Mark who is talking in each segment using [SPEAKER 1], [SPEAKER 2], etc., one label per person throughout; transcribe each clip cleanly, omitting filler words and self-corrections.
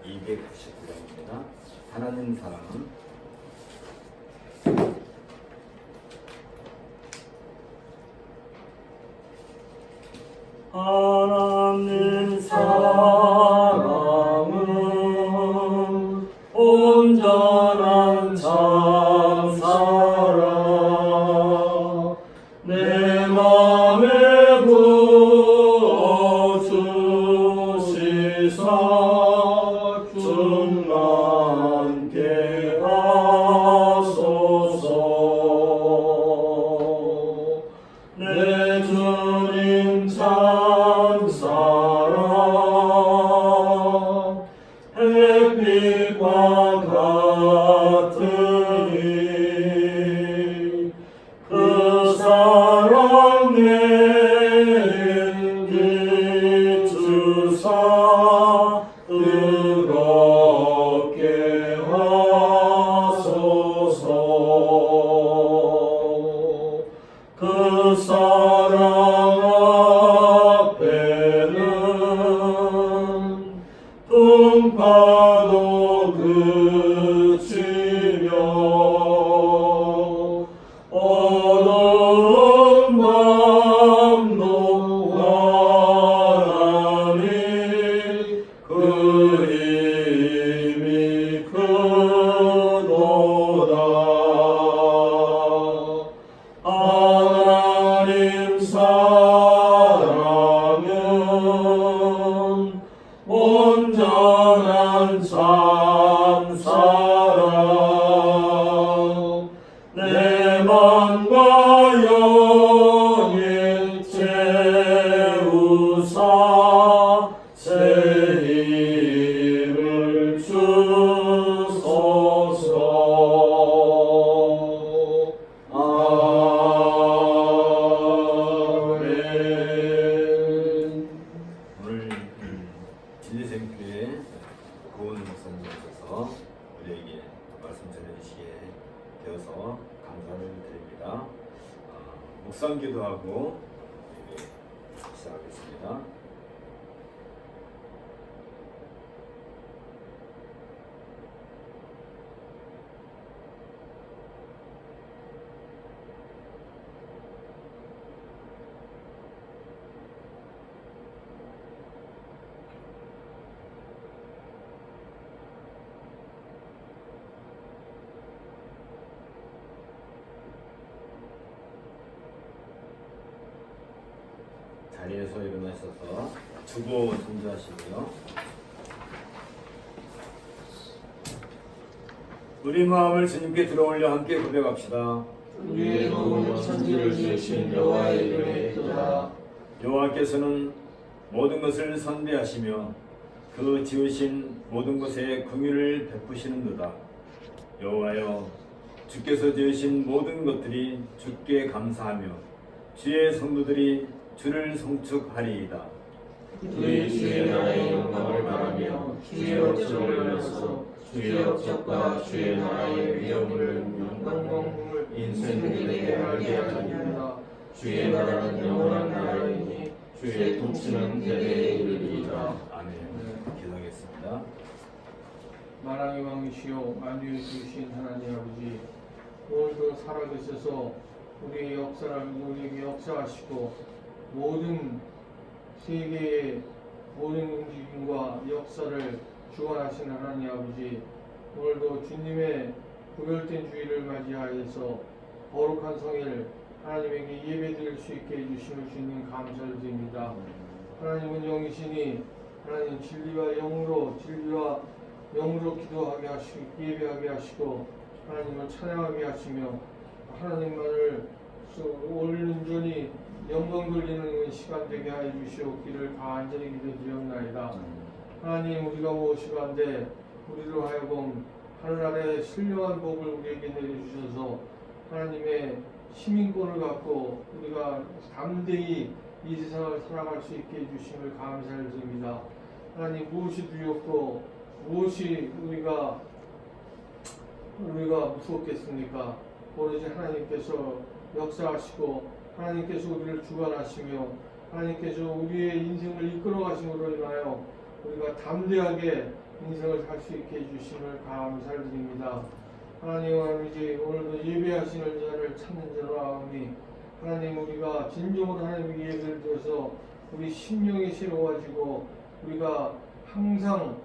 [SPEAKER 1] 299번입니다. 하나님 사랑은 하나님 사랑은 온전한 참사랑 내 맘에 부어주시사 충만케 하소서. 내 주님 참사랑 햇빛과 같으니 그 사랑 내게 주사 뜨겁게 하소서. 그 사랑 앞에는 풍파도 그치며 어두운 밤도 환하니 그 힘이 크도다. 하나님 사랑은 온전한 참사랑 내 맘과 영을 채우사 새 힘을 주소서. 아멘. 오늘 진리생교회 고은 목사님께서 우리에게 말씀 전해주시게 되어서 감사를 드립니다. 묵상기도하고 시작하겠습니다. 자리에서 일어나셔서 주보 선주하시고요. 우리 마음을 주님께 들어올려 함께 고백합시다.
[SPEAKER 2] 우리의 도움은 천지를 지으신 여호와의 이름에 있도다.
[SPEAKER 1] 여호와께서는 모든 것을 선대하시며 그 지으신 모든 것에 긍휼을 베푸시는도다. 여호와여, 주께서 지으신 모든 것들이 주께 감사하며 주의 성도들이 주를 송축하리이다.
[SPEAKER 2] 그의 주의 나라의 영광을 바라며 주의 업적을 열어서 주의 업적과 주의 나라의 위엄을 영광을 인생들에게 알게 하리이다. 주의 나라는 영원한 나라이니 주의 통치는 대대에 이르리이다.
[SPEAKER 1] 아멘. 기도하겠습니다.
[SPEAKER 3] 만왕의 왕이시여 만유의 주신 하나님 아버지, 오늘도 살아계셔서 우리의 우리에게 역사하시고 모든 세계의 모든 움직임과 역사를 주관하신 하나님 아버지, 오늘도 주님의 구별된 주일을 맞이하여서 거룩한 성일 하나님에게 예배드릴 수 있게 해주심을 주님 감사를 드립니다. 하나님은 영이시니 하나님 진리와 영으로 기도하게 하시고 예배하게 하시고 하나님을 찬양하게 하시며 하나님만을 온전히 영광 돌리는 시간 되게 하여 주시옵기를 간절히 기도드리옵나이다. 하나님, 우리가 무엇이간데 우리로 하여금 하늘나라의 신령한 복을 우리에게 내려주셔서 하나님의 시민권을 갖고 우리가 담대히 이 세상을 살아갈 수 있게 해주심을 감사를 드립니다. 하나님, 무엇이 두렵고 무엇이 우리가 무섭겠습니까? 오로지 하나님께서 역사하시고 하나님께서 우리를 주관하시며 하나님께서 우리의 인생을 이끌어 가심으로 인하여 우리가 담대하게 인생을 살 수 있게 해주심을 감사를 드립니다. 하나님 아버지, 오늘도 예배하시는 자를 찾는 자로 하오니 하나님, 우리가 진정으로 하나님께 예배를 드려서 우리 심령이 새로워지고 우리가 항상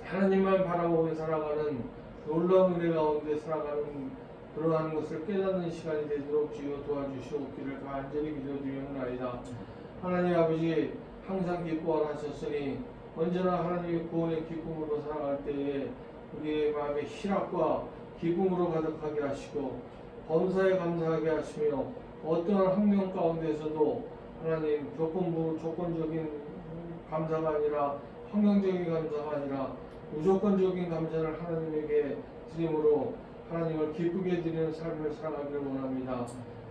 [SPEAKER 3] 하나님만 바라보며 살아가는 놀라운 은혜 가운데 살아가는 그러한 것을 깨닫는 시간이 되도록 주여 도와주시옵기를 간절히 기도드리옵나이다. 하나님 아버지, 항상 기뻐하라 하셨으니 언제나 하나님의 구원의 기쁨으로 살아갈 때에 우리의 마음에 희락과 기쁨으로 가득하게 하시고 범사에 감사하게 하시며 어떠한 환경 가운데서도 하나님 조건적인 감사가 아니라 환경적인 감사가 아니라 무조건적인 감사를 하나님에게 드림으로 하나님을 기쁘게 드리는 삶을 살아가기를 원합니다.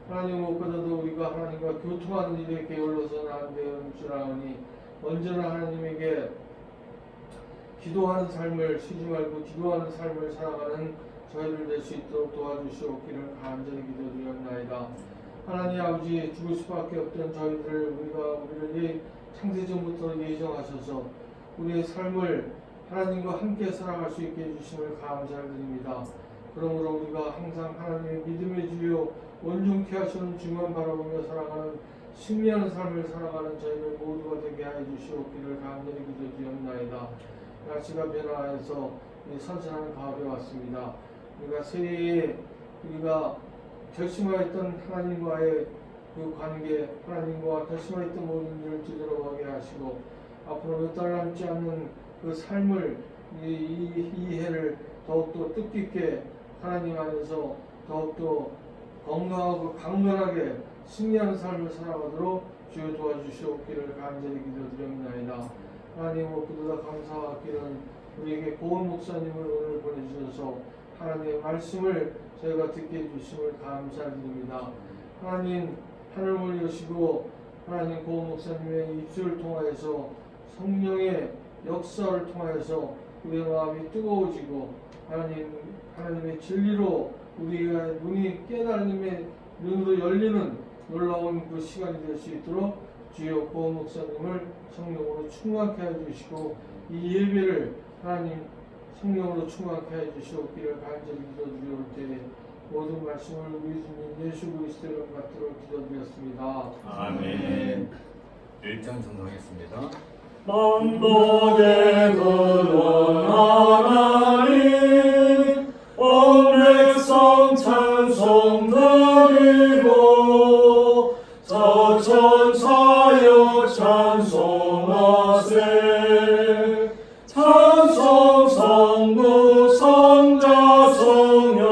[SPEAKER 3] 하나님 무엇보다도 우리가 하나님과 교통하는 일에 게을러서는 안 되는 줄 아오니 언제나 하나님에게 기도하는 삶을 쉬지 말고 기도하는 삶을 살아가는 저희들 될 수 있도록 도와주시옵기를 간절히 기도드리옵나이다. 하나님 아버지, 죽을 수밖에 없던 저희들을 우리를 창세전부터 예정하셔서 우리의 삶을 하나님과 함께 살아갈 수 있게 해주심을 감사를 드립니다. 그러므로 우리가 항상 하나님의 믿음의 주요 온전케 하시는 주만 바라보며 살아가는 승리하는 삶을 살아가는 저희들 모두가 되게 하여 주시옵기를 간절히 기도드리옵나이다. 날씨가 변화해서 선선한 가을이 왔습니다. 우리가 새해에 우리가 결심하였던 하나님과의 그 관계, 하나님과 결심하였던 모든 일을 뒤돌아가게 하시고 앞으로 몇 달 남지 않는 그 삶을 이 해를 더욱더 뜻깊게 하나님 안에서 더욱더 건강하고 강건하게 승리하는 삶을 살아가도록 주여 도와주시옵기를 간절히 기도드립니다. 하나님 무엇보다 감사하기는 우리에게 고은 목사님을 오늘 보내주셔서 하나님의 말씀을 저희가 듣게 해주심을 감사드립니다. 하나님 하늘을 여시고 하나님 고은 목사님의 입술을 통하여서 성령의 역사를 통하여서 우리의 마음이 뜨거워지고 하나님의 진리로 우리의 눈이 깨달음의 눈으로 열리는 놀라운 그 시간이 될 수 있도록 주여 고은 목사님을 성령으로 충만케 해주시고 이 예배를 하나님 성령으로 충만케 해주시옵기를 간절히 기도드리올 때 모든 말씀을 우리 주님 예수 그리스도를 받도록 기도드렸습니다.
[SPEAKER 1] 아멘. 1장 전송하겠습니다.
[SPEAKER 2] 만복의 근원 하나님 온 백성 찬송 드리고 저천사역 찬송하세 찬송 성부 성자 성령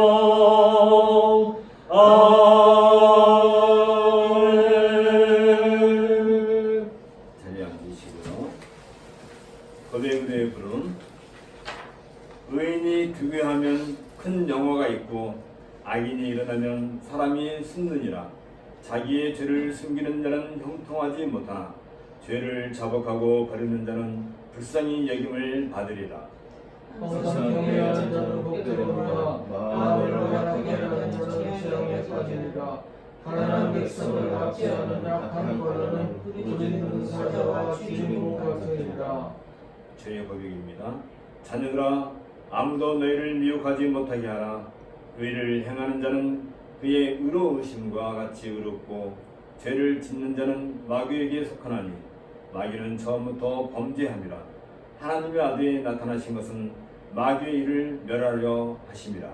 [SPEAKER 2] 아멘.
[SPEAKER 1] 자리에 앉으시고요. 고백의 부름. 의인이 두괴하면 큰 영화가 있고 악인이 일어나면 사람이 숨느니라. 자기의 죄를 숨기는 자는 형통하지 못하나 죄를 자복하고 버리는 자는 불쌍히 여김을 받으리라.
[SPEAKER 3] 항상 경외하는 자는 복되리로다. 마음을 연약하게 하는 자는 재앙에 빠지리라. 가난한 백성을 압제하는 약한 권한은 부르짖는 사자와 주인공 같으리라.
[SPEAKER 1] 죄의 고백입니다. 자녀들아, 아무도 너희를 미혹하지 못하게 하라. 의를 행하는 자는 그의 의로우심과 같이 의롭고 죄를 짓는 자는 마귀에게 속하나니 마귀는 처음부터 범죄함이라. 하나님의 아들이 나타나신 것은 마귀의 일을 멸하려 하심이라.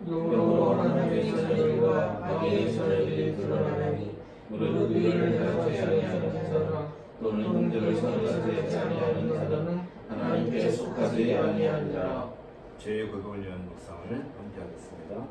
[SPEAKER 3] 영으로 하나님의 자녀들과 마귀의 자녀들이 드러나나니 무릇 의를 행하지 아니하는 자나 또는 형제를 선하지 아니하는 자는 하나님께 속하지 아니하니라.
[SPEAKER 1] 죄의 고백을 위한 묵상을 함께 하겠습니다.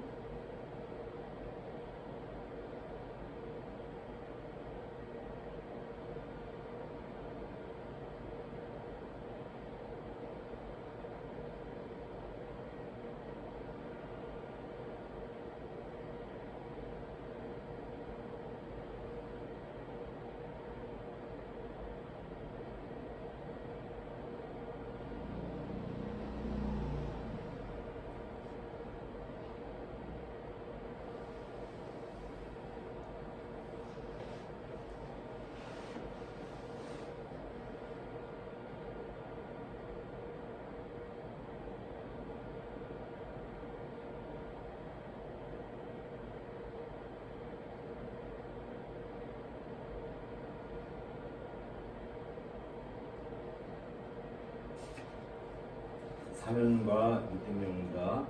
[SPEAKER 1] 사면과 유대명입니다.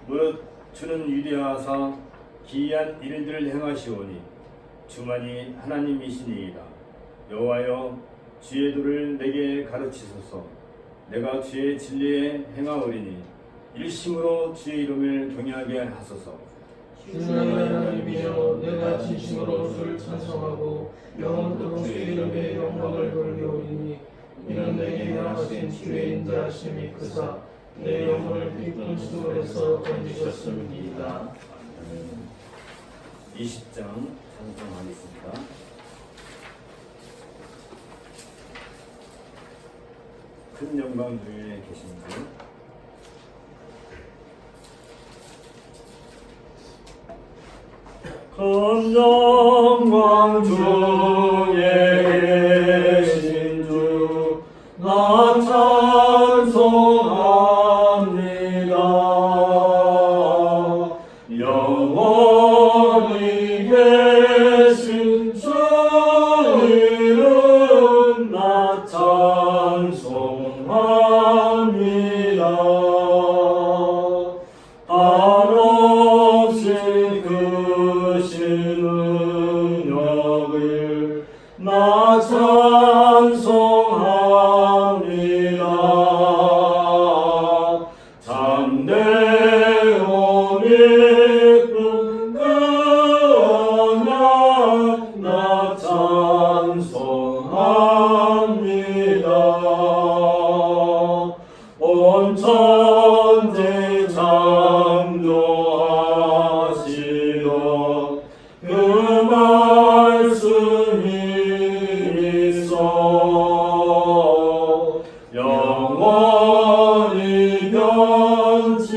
[SPEAKER 1] 무릇 주는 위대하사 기이한 일들을 행하시오니 주만이 하나님이시니이다. 여호와여 주의 도를 내게 가르치소서. 내가 주의 진리에 행하오리니 일심으로 주의 이름을 경외하게 하소서.
[SPEAKER 2] 주는 하나님이여 내가 진심으로 주를 찬송하고 영원토록 주의 이름에 영광을 돌리오리니 이는 내게 행하신 주의 인자하심이 크사 내 영혼을 깊은 수월에서 건지셨습니다.
[SPEAKER 1] 20장 찬송하겠습니다. 큰 영광 중에 계신 분 큰 영광 중에 계신 주 나 찬송합니다. 영원히 계신 주 이름 나 찬송합니다. 한없이 크신 능력을 나 찬송합니다. 잠대오 믿음 그 언약 나 찬송합니다. 온 천지 창조하시던 그 말씀이 있어 영원히 변치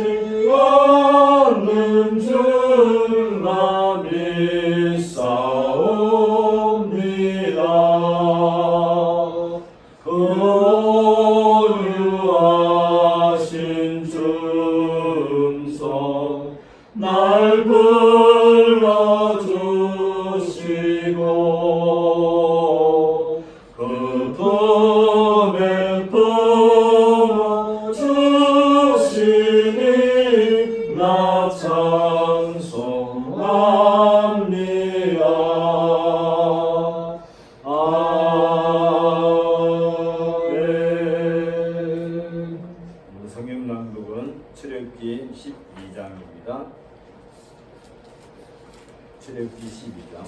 [SPEAKER 1] 않는 줄나 믿사옵니다. 고유하신 줌성 날 불러주시고 그 품에 품어주시니 나 찬송합니다. 아멘. 성경 낭독은 출애굽기 12장입니다. 출애굽기 12장.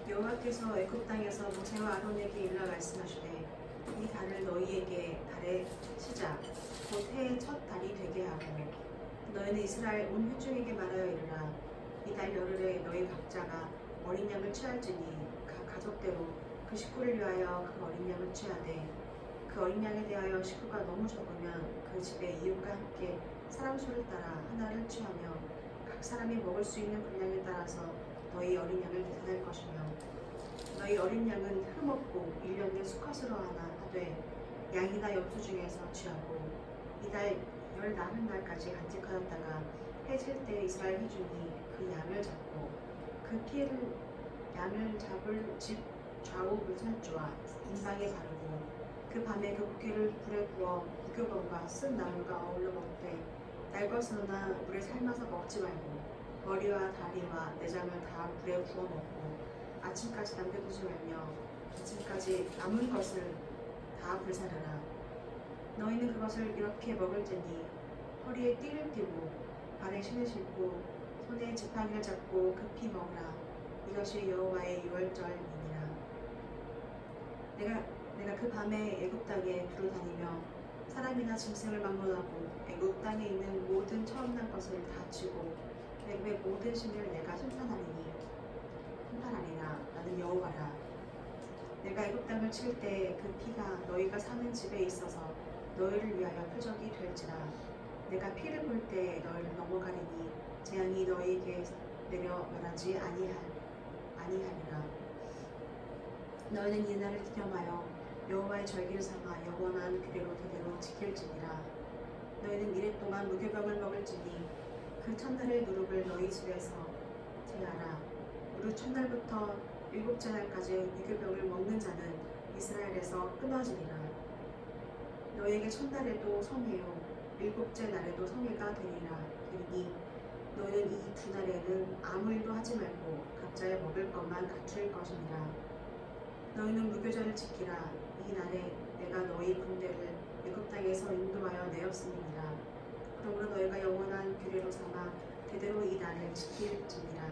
[SPEAKER 4] 여호와께서 애굽 땅에서 모세와 아론에게 일러 말씀하시되 이 달을 너희에게 달의 시작 곧 해의 첫 달이 되게 하고 너희는 이스라엘 온 회중에게 말하여 이르라. 이 달 열흘에 너희 각자가 어린 양을 취할지니 각 가족대로 그 식구를 위하여 그 어린 양을 취하되 그 어린 양에 대하여 식구가 너무 적으면 그 집의 이웃과 함께 사람 수를 따라 하나를 취하며 각 사람이 먹을 수 있는 분량에 따라서 너희 어린 양을 계산할 것이며 너희 어린 양은 흠없고 1년 내 수컷으로 하나 하되 양이나 염소 중에서 취하고 이달 14날까지 간직하였다가 해질 때 이스라엘 회중이 그 양을 잡고 그 피를 양을 잡을 집 좌우 물살주와 인방에 바르고 그 밤에 그 고기를 불에 구워 무교병과 쓴 나물과 어울려 먹되 날 것으로나 물에 삶아서 먹지 말고 머리와 다리와 내장을 다 불에 구워 먹고 아침까지 남겨두지 말며 아침까지 남은 것을 다 불사르라. 너희는 그것을 이렇게 먹을지니 허리에 띠를 띠고 발에 신을 신고 손에 지팡이를 잡고 급히 먹으라. 이것이 여호와의 유월절이니라. 내가 그 밤에 애굽 땅에 두루 다니며 사람이나 짐승을 막론하고 애굽 땅에 있는 모든 처음 난 것을 다 치고 애굽의 모든 신을 내가 심판하리라. 나는 여호와라. 내가 애굽 땅을 칠 때 그 피가 너희가 사는 집에 있어서 너희를 위하여 표적이 될지라. 내가 피를 볼 때 너희를 넘어가리니 재앙이 너희에게 내려 멸하지 아니하리라. 너희는 이 날을 기념하여 여호와의 절기를 삼아 영원한 규례로 대대로 지킬지니라. 너희는 이래 동안 무교병을 먹을지니 그 첫날의 누룩을 너희 집에서 제하라. 무릇 첫날부터 일곱째 날까지 유교병을 먹는 자는 이스라엘에서 끊어지리라. 너에게 첫날에도 성회요 일곱째 날에도 성회가 되리라. 그러니 너는 이 두 날에는 아무 일도 하지 말고 각자의 먹을 것만 갖출 것이니라. 너희는 무교절을 지키라. 이 날에 내가 너희 군대를 애굽 땅에서 인도하여 내었음이니라. 그러므로 너희가 영원한 규례로 삼아 대대로 이 날을 지킬지니라.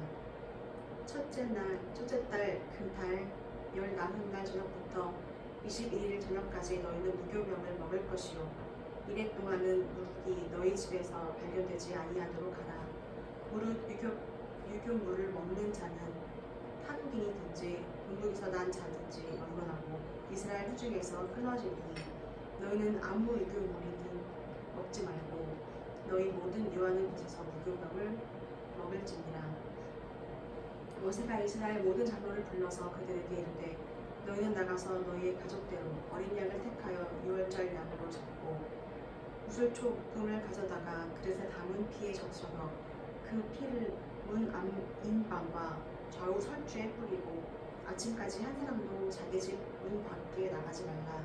[SPEAKER 4] 첫째 달 그 달 19날 저녁부터 21일 저녁까지 너희는 무교병을 먹을 것이요 이래 동안은 무릇이 너희 집에서 발견되지 아니하도록 하라. 무릇 유교물을 먹는 자는 타국인이든지 본국에서 난 자든지 영원하고 이스라엘 후중에서 끊어지니 너희는 아무 유교물이든 먹지 말고 너희 모든 유하는 곳에서 무교병을 먹을지니라. 모세가 이스라엘 모든 장로를 불러서 그들에게 이르되 너희는 나가서 너희의 가족대로 어린 양을 택하여 유월절 양으로 잡고 우슬초 볶음을 가져다가 그릇에 담은 피에 적셔서 그 피를 문 인방과 좌우 설주에 뿌리고 아침까지 한 사람도 자기 집 문 밖에 나가지 말라.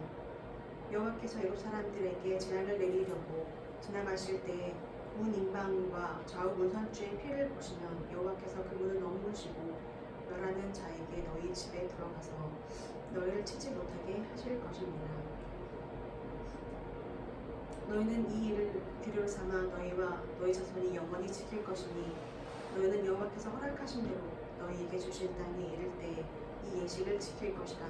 [SPEAKER 4] 여호와께서 애굽 사람들에게 재앙을 내리려고 지나가실 때에 문 인방과 좌우 문 설주에 피를 보시면 여호와께서 그 문을 넘으시고 멸하는 자에게 너희 집에 들어가서 너희를 치지 못하게 하실 것입니다. 너희는 이 일을 규례로 삼아 너희와 너희 자손이 영원히 지킬 것이니 너희는 여호와께서 허락하신 대로 너희에게 주신 땅에 이를 때 이 예식을 지킬 것이라.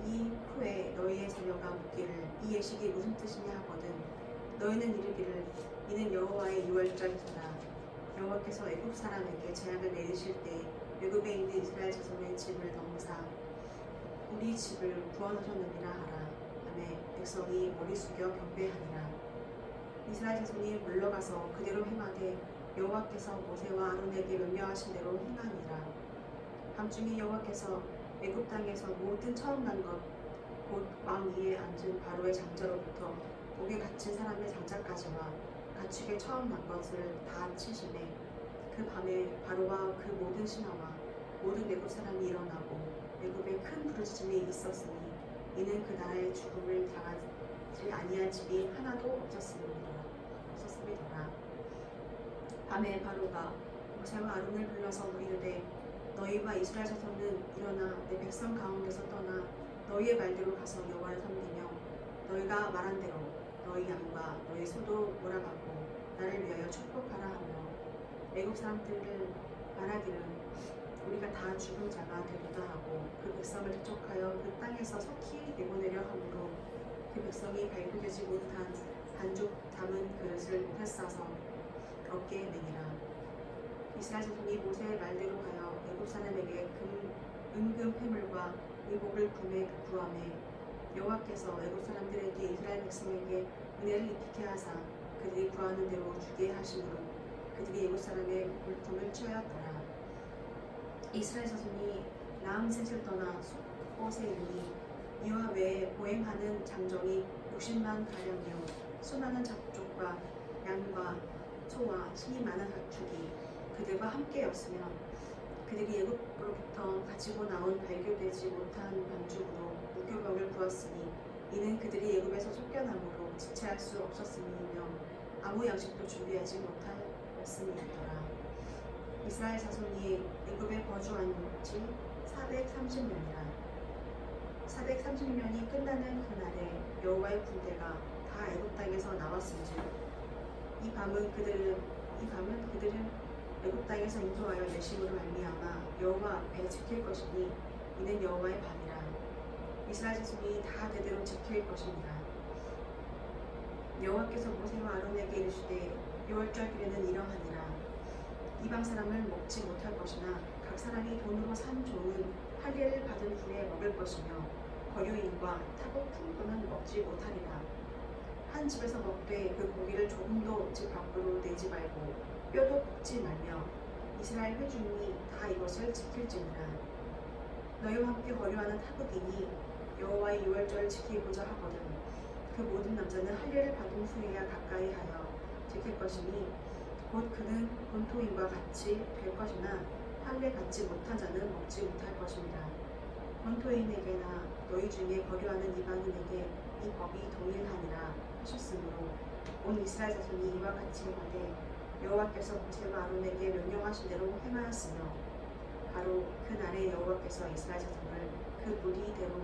[SPEAKER 4] 이 후에 너희의 자녀가 묻기를 이 예식이 무슨 뜻이냐 하거든 너희는 이르기를 이는 여호와의 유월절이라. 여호와께서 애굽 사람에게 재앙을 내리실 때 애굽에 있는 이스라엘 자손의 집을 넘사 우리 집을 구원하셨느니라 하라. 하매 백성이 머리 숙여 경배하니라. 이스라엘 자손이 물러가서 그대로 행하되 여호와께서 모세와 아론에게 명령하신 대로 행하니라. 밤중에 여호와께서 애굽 땅에서 모든 처음 난 것 곧 왕 위에 앉은 바로의 장자로부터 목에 갇힌 사람의 장자까지와 가축의 처음 난 것을 다 치심에 그 밤에 바로와 그 모든 신하와 모든 애굽 사람이 일어나고 애굽에 큰 부르짖음이 있었으니 이는 그 나라의 죽음을 당하지 아니한 집이 하나도 없었음이더라. 밤에 바로가 모세와 아론을 불러서 이르되 너희와 이스라엘 자손은 일어나 내 백성 가운데서 떠나 너희의 말대로 가서 여호와를 섬기며 너희가 말한 대로 너희 양과 너희 소도 몰아가고 나를 위하여 축복하라 하며 애굽 사람들을 말하기를 우리가 다 죽은 자가 되리다 하고 그 백성을 대적하여 그 땅에서 속히 내보내려 하므로 그 백성이 발교되지 못한 반죽 담은 그릇을 못에 싸서 어깨에 매니라. 이스라엘 자손이 모세의 말대로 하여 애굽 사람에게 은금 회물과 의복을 구하매 여호와께서 애굽 사람들에게 이스라엘 백성에게 은혜를 입히게 하사 그들이 구하는 대로 주게 하심으로 그들이 애굽 사람의 물품을 취하였더라. 이스라엘 자손이 라암셋을 떠나 숫곳에 이르니 이와 외에 보행하는 장정이 60만 가량이요 수많은 잡족과 양과 소와 신이 많은 가축이 그들과 함께였으며 그들이 애굽으로부터 가지고 나온 발교되지 못한 반죽으로 무교병을 구웠으니 이는 그들이 애굽에서 쫓겨남으로 지체할 수 없었음이며 아무 양식도 준비하지 못하였음이더라. 이스라엘 자손이 애굽에 거주한 지 430년이라. 430년이 끝나는 그날에 여호와의 군대가 다 애굽 땅에서 나왔은즉 이 밤은 그들은 애굽 땅에서 인도하여 내심으로 말미암아 여호와 앞에 지킬 것이니 이는 여호와의 밤이라. 이스라엘 자손이 다 대대로 지킬 것이니라. 여호와께서 모세와 아론에게 이르시되 유월절 규례는 이러하니라. 이방 사람을 먹지 못할 것이나 각 사람이 돈으로 산 종은 할례를 받은 후에 먹을 것이며 거류인과 타고 큰 분은 먹지 못하리라. 한 집에서 먹되 그 고기를 조금도 집 밖으로 내지 말고 뼈도 볶지 말며 이스라엘 회중이 다 이것을 지킬지니라. 너희와 함께 거류하는 타국인이 여호와의 유월절을 지키고자 하거든 그 모든 남자는 할례를 받은 후에야 가까이 하여 지킬 것이니 곧 그는 본토인과 같이 될 것이나 할례 받지 못한 자는 먹지 못할 것입니다. 본토인에게나 너희 중에 거류하는 이방인에게 이 법이 동일하니라 하셨으므로 온 이스라엘 자손이 이와 같이 행하되 여호와께서 모세와 아론에게 명령하신 대로 행하였으며 바로 그 날에 여호와께서 이스라엘 자손을 그 무리대로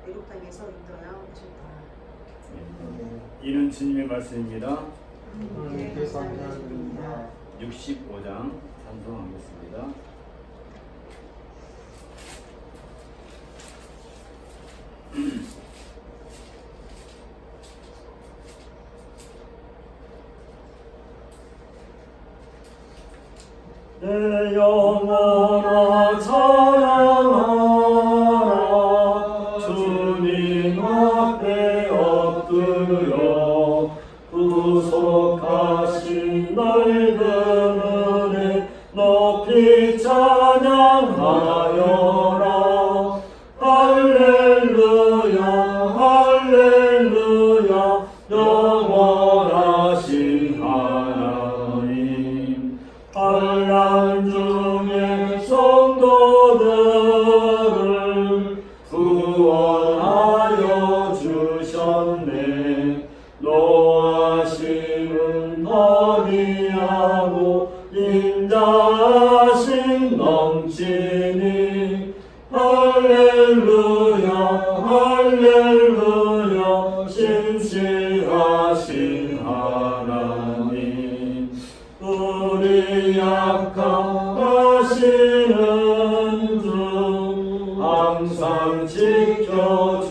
[SPEAKER 4] 애굽 땅에서 인도하여 내셨더라.
[SPEAKER 1] 이는 주님의 말씀입니다.
[SPEAKER 3] 하나님께 감사드립니다.
[SPEAKER 1] 65장 찬송하겠습니다.
[SPEAKER 2] 내 영혼아 찬양하라 주님 앞에 엎드려 구속하신 넓은 은혜 높이 찬양하여라. 할렐루야 할렐루야 영원하신 하나님. 환난 중에 성도들을 구원하여 주셨네. 노하심은 더디하고 인자하심 넘치니 할렐루야 할렐루야 신실하신 하나님. 우리 약함하시는 주 항상 지켜주시고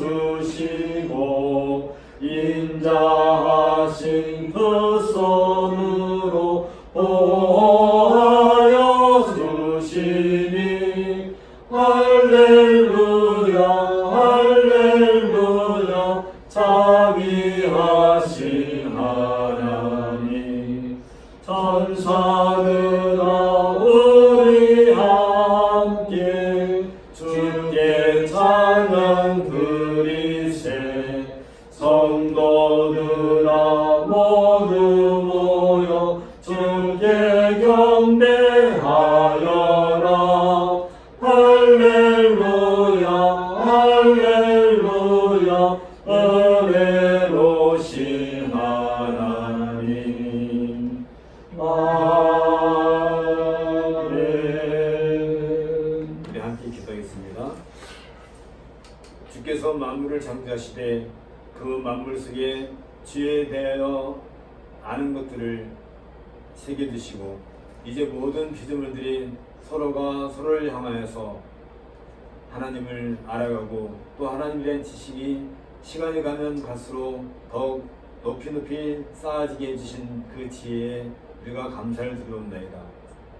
[SPEAKER 2] 인자하신 그 손으로 보호하여 주시니 할렐루야 할렐루야 자비하신 하나님. 천사들아 우리 함께 주께 찬양 드리세. 성도들아 모두 모여 주께 경배하여라. 할렐루야 할렐루야 은혜로우신 하나님. 아멘.
[SPEAKER 1] 우리 함께 기도하겠습니다. 주께서 만물을 창조하시되 그 만물 속에 주에 대하여 아는 것들을 새겨두시고 이제 모든 피조물들이 서로가 서로를 향하여서 하나님을 알아가고 또 하나님에 대한 지식이 시간이 가면 갈수록 더욱 높이 쌓아지게 해주신 그 지혜에 우리가 감사를 드리옵나이다.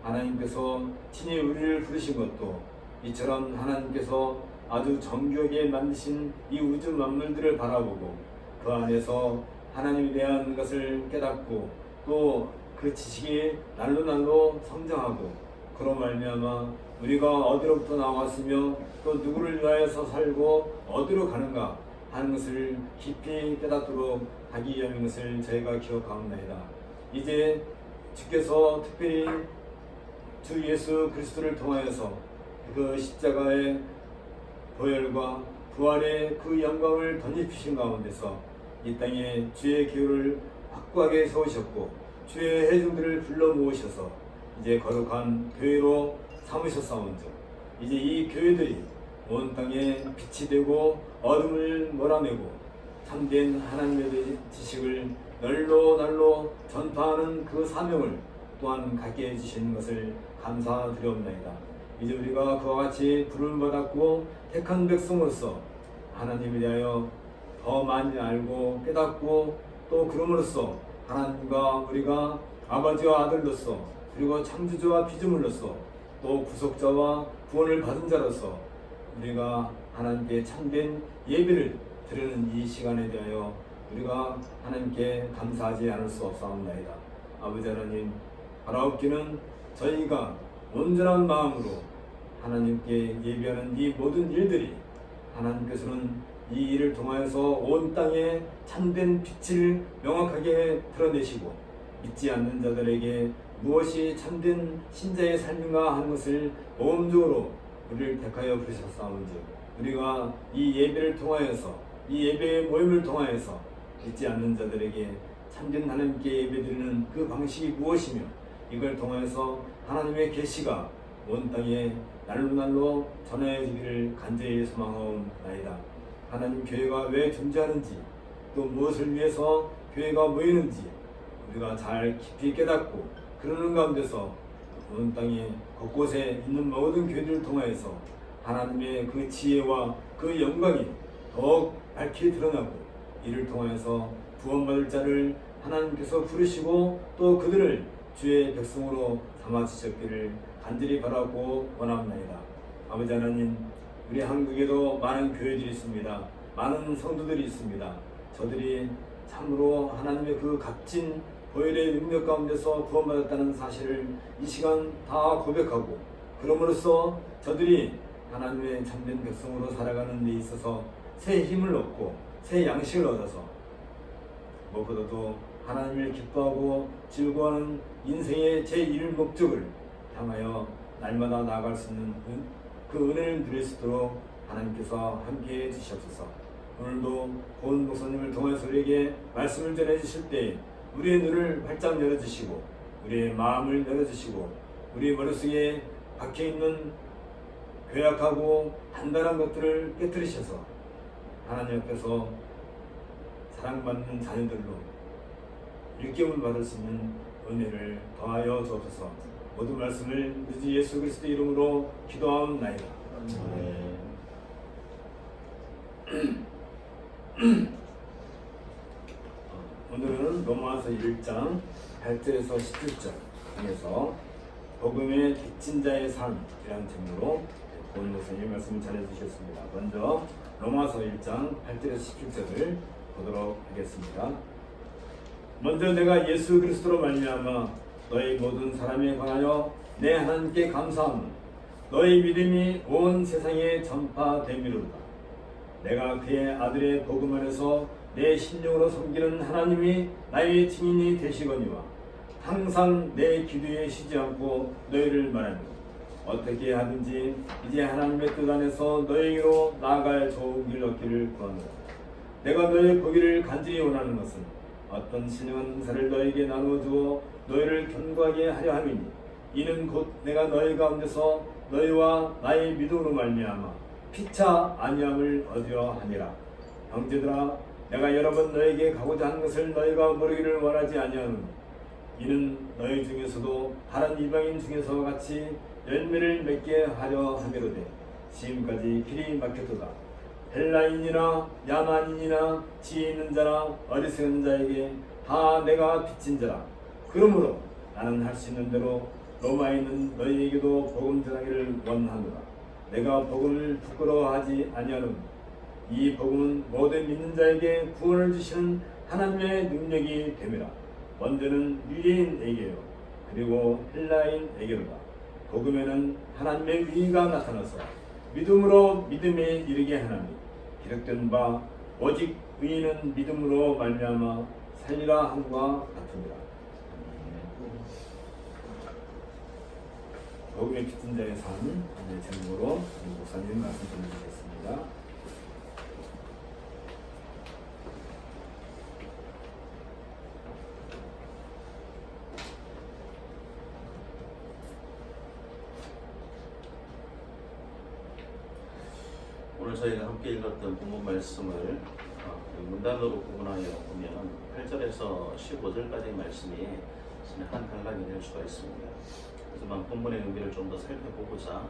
[SPEAKER 1] 하나님께서 친히 우리를 부르신 것도 이처럼 하나님께서 아주 정교하게 만드신 이 우주 만물들을 바라보고 그 안에서 하나님에 대한 것을 깨닫고 또 그 지식이 날로 성장하고 그로 말미암아 우리가 어디로부터 나왔으며 또 누구를 위하여서 살고 어디로 가는가 하는 것을 깊이 깨닫도록 하기 위함인 것을 저희가 기억하옵나이다. 이제 주께서 특별히 주 예수 그리스도를 통하여서 그 십자가의 보혈과 부활의 그 영광을 덧입히신 가운데서 이 땅에 주의 교회를 확고하게 세우셨고 주의 회중들을 불러 모으셔서 이제 거룩한 교회로 삼으셨사온즉 이제 이 교회들이 온 땅에 빛이 되고 어둠을 몰아내고 참된 하나님의 지식을 날로 전파하는 그 사명을 또한 갖게 해주시는 것을 감사드리옵나이다. 이제 우리가 그와 같이 부름을 받았고 택한 백성으로서 하나님에 대하여 더 많이 알고 깨닫고 또 그럼으로써 하나님과 우리가 아버지와 아들로서 그리고 창조주와 피조물로서 또 구속자와 구원을 받은 자로서 우리가 하나님께 참된 예배를 드리는 이 시간에 대하여 우리가 하나님께 감사하지 않을 수 없사옵나이다. 아버지 하나님, 바라옵기는 저희가 온전한 마음으로 하나님께 예배하는 이 모든 일들이 하나님께서는 이 일을 통하여서 온 땅에 참된 빛을 명확하게 드러내시고 믿지 않는 자들에게 무엇이 참된 신자의 삶인가 하는 것을 모험적으로 우리를 택하여 부르셨사온즉 우리가 이 예배를 통하여서 이 예배의 모임을 통하여서 믿지 않는 자들에게 참된 하나님께 예배드리는 그 방식이 무엇이며 이걸 통하여서 하나님의 계시가 온 땅에 날로 전해지기를 간절히 소망하옵나이다. 하나님 교회가 왜 존재하는지 또 무엇을 위해서 교회가 모이는지 우리가 잘 깊이 깨닫고 그러는 가운데서 온 땅에 곳곳에 있는 모든 교회들을 통하여서 하나님의 그 지혜와 그 영광이 더욱 밝히 드러나고 이를 통하여서 구원받을 자를 하나님께서 부르시고 또 그들을 주의 백성으로 삼아주셨기를 간절히 바라고 원합니다. 아버지 하나님, 우리 한국에도 많은 교회들이 있습니다. 많은 성도들이 있습니다. 저들이 참으로 하나님의 그 값진 보혈의 능력 가운데서 구원받았다는 사실을 이 시간 다 고백하고 그럼으로써 저들이 하나님의 참된 백성으로 살아가는 데 있어서 새 힘을 얻고 새 양식을 얻어서 무엇보다도 하나님을 기뻐하고 즐거워하는 인생의 제1 목적을 향하여 날마다 나아갈 수 있는 그 은혜를 누릴 수 있도록 하나님께서 함께해 주시옵소서. 오늘도 고은 목사님을 통해서 우리에게 말씀을 전해주실 때 우리의 눈을 활짝 열어주시고 우리의 마음을 열어주시고 우리 머릿속에 박혀있는 괴약하고 단단한 것들을 깨뜨리셔서 하나님 앞에서 사랑받는 자녀들로 일깨움을 받을 수 있는 은혜를 더하여 주옵소서. 모든 말씀을 우리 주 예수 그리스도 이름으로 기도하옵나이다. 오늘은 로마서 1장 8절에서 17절 중에서 복음의 빚진 자의 삶이라는 제목으로 고은 목사님 말씀을 전해주셨습니다. 먼저 로마서 1장 8절에서 17절을 보도록 하겠습니다. 먼저 내가 예수 그리스도로 말미암아 너희 모든 사람에 관하여 내 하나님께 감사하노니 너희 믿음이 온 세상에 전파됨이로다. 내가 그의 아들의 복음 안에서 내 심령으로 섬기는 하나님이 나의 증인이 되시거니와 항상 내 기도에 쉬지 않고 너희를 말하니 어떻게 하든지 이제 하나님의 뜻 안에서 너희에게로 나아갈 좋은 길 얻기를 구하노라. 내가 너희 보기를 간절히 원하는 것은 어떤 신령한 은사를 너희에게 나누어 주어 너희를 견고하게 하려 함이니 이는 곧 내가 너희 가운데서 너희와 나의 믿음으로 말미암아 피차 아니함을 얻으려 함이라. 형제들아, 내가 여러 번 너에게 가고자 하는 것을 너희가 모르기를 원하지 아니하노니 이는 너희 중에서도 다른 이방인 중에서와 같이 열매를 맺게 하려 함이로되 지금까지 길이 막혔도다. 헬라인이나 야만인이나 지혜 있는 자나 어리석은 자에게 다 내가 빚진 자라. 그러므로 나는 할 수 있는 대로 로마에 있는 너희에게도 복음 전하기를 원하노라. 내가 복음을 부끄러워하지 아니하노니 이 복음은 모든 믿는 자에게 구원을 주시는 하나님의 능력이 됨이라. 먼저는 유대인에게요 그리고 헬라인에게로다. 복음에는 하나님의 위가 나타나서 믿음으로 믿음에 이르게 하나니 기록된 바 오직 의인은 믿음으로 말미암아 살리라 함과 같으니라. 복음의 빚진 자의 삶 제목으로 목사님 말씀 전해주셨습니다.
[SPEAKER 2] 오늘 저희가 함께 읽었던 본문 말씀을 문단으로 구분하여 보면 8절에서 15절까지의 말씀이 한 단락이 될 수가 있습니다. 하지만 본문의 의미를 좀 더 살펴보고자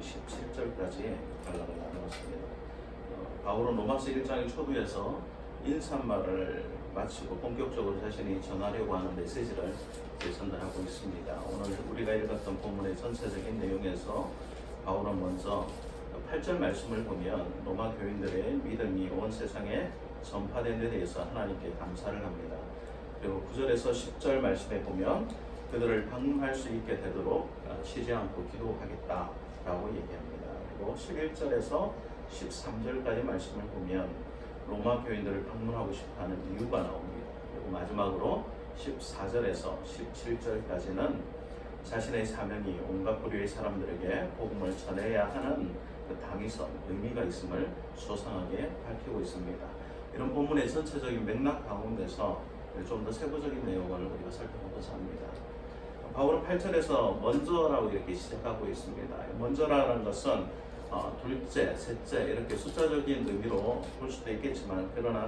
[SPEAKER 2] 17절까지 단락을 나누었습니다. 바울은 로마서 1장의 초두에서 인사말을 마치고 본격적으로 자신이 전하려고 하는 메시지를 전달하고 있습니다. 오늘 우리가 읽었던 본문의 전체적인 내용에서 바울은 먼저 8절 말씀을 보면 로마 교인들의 믿음이 온 세상에 전파된 데 대해서 하나님께 감사를 합니다. 그리고 9절에서 10절 말씀에 보면 그들을 방문할 수 있게 되도록 쉬지 않고 기도하겠다라고 얘기합니다. 그리고 11절에서 13절까지 말씀을 보면 로마 교인들을 방문하고 싶어하는 이유가 나옵니다. 그리고 마지막으로 14절에서 17절까지는 자신의 사명이 온갖 부류의 사람들에게 복음을 전해야 하는 그 당위성, 의미가 있음을 소상하게 밝히고 있습니다. 이런 본문의 전체적인 맥락 가운데서 좀 더 세부적인 내용을 우리가 살펴보고자 합니다. 바울은 8절에서 먼저라고 이렇게 시작하고 있습니다. 먼저라는 것은 둘째, 셋째 이렇게 숫자적인 의미로 볼 수도 있겠지만, 그러나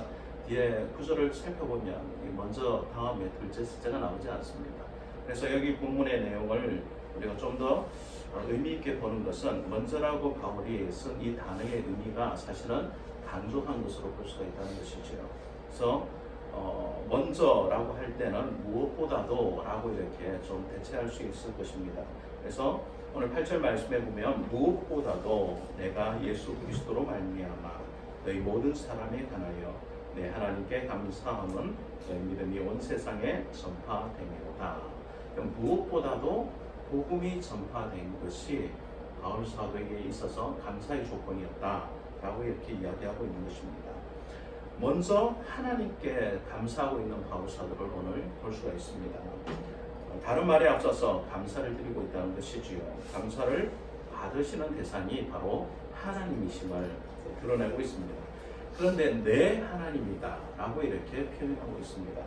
[SPEAKER 2] 뒤에 구절을 살펴보면 이 먼저 다음에 둘째, 셋째가 나오지 않습니다. 그래서 여기 본문의 내용을 우리가 좀 더 의미 있게 보는 것은, 먼저라고 바울이 쓴 이 단어의 의미가 사실은 강조한 것으로 볼 수가 있다는 것이죠. 그래서 먼저라고 할 때는 무엇보다도 라고 이렇게 좀 대체할 수 있을 것입니다. 그래서 오늘 8절 말씀에 보면 무엇보다도 내가 예수 그리스도로 말미암아 너희 모든 사람에 관하여 내 하나님께 감사함은 너희 믿음이 온 세상에 전파됨이로다. 무엇보다도 복음이 전파된 것이 바울 사도에게 있어서 감사의 조건이었다라고 이렇게 이야기하고 있는 것입니다. 먼저 하나님께 감사하고 있는 바울 사도를 오늘 볼 수가 있습니다. 다른 말에 앞서서 감사를 드리고 있다는 것이지요. 감사를 받으시는 대상이 바로 하나님이심을 드러내고 있습니다. 그런데 내 하나님이다 라고 이렇게 표현하고 있습니다.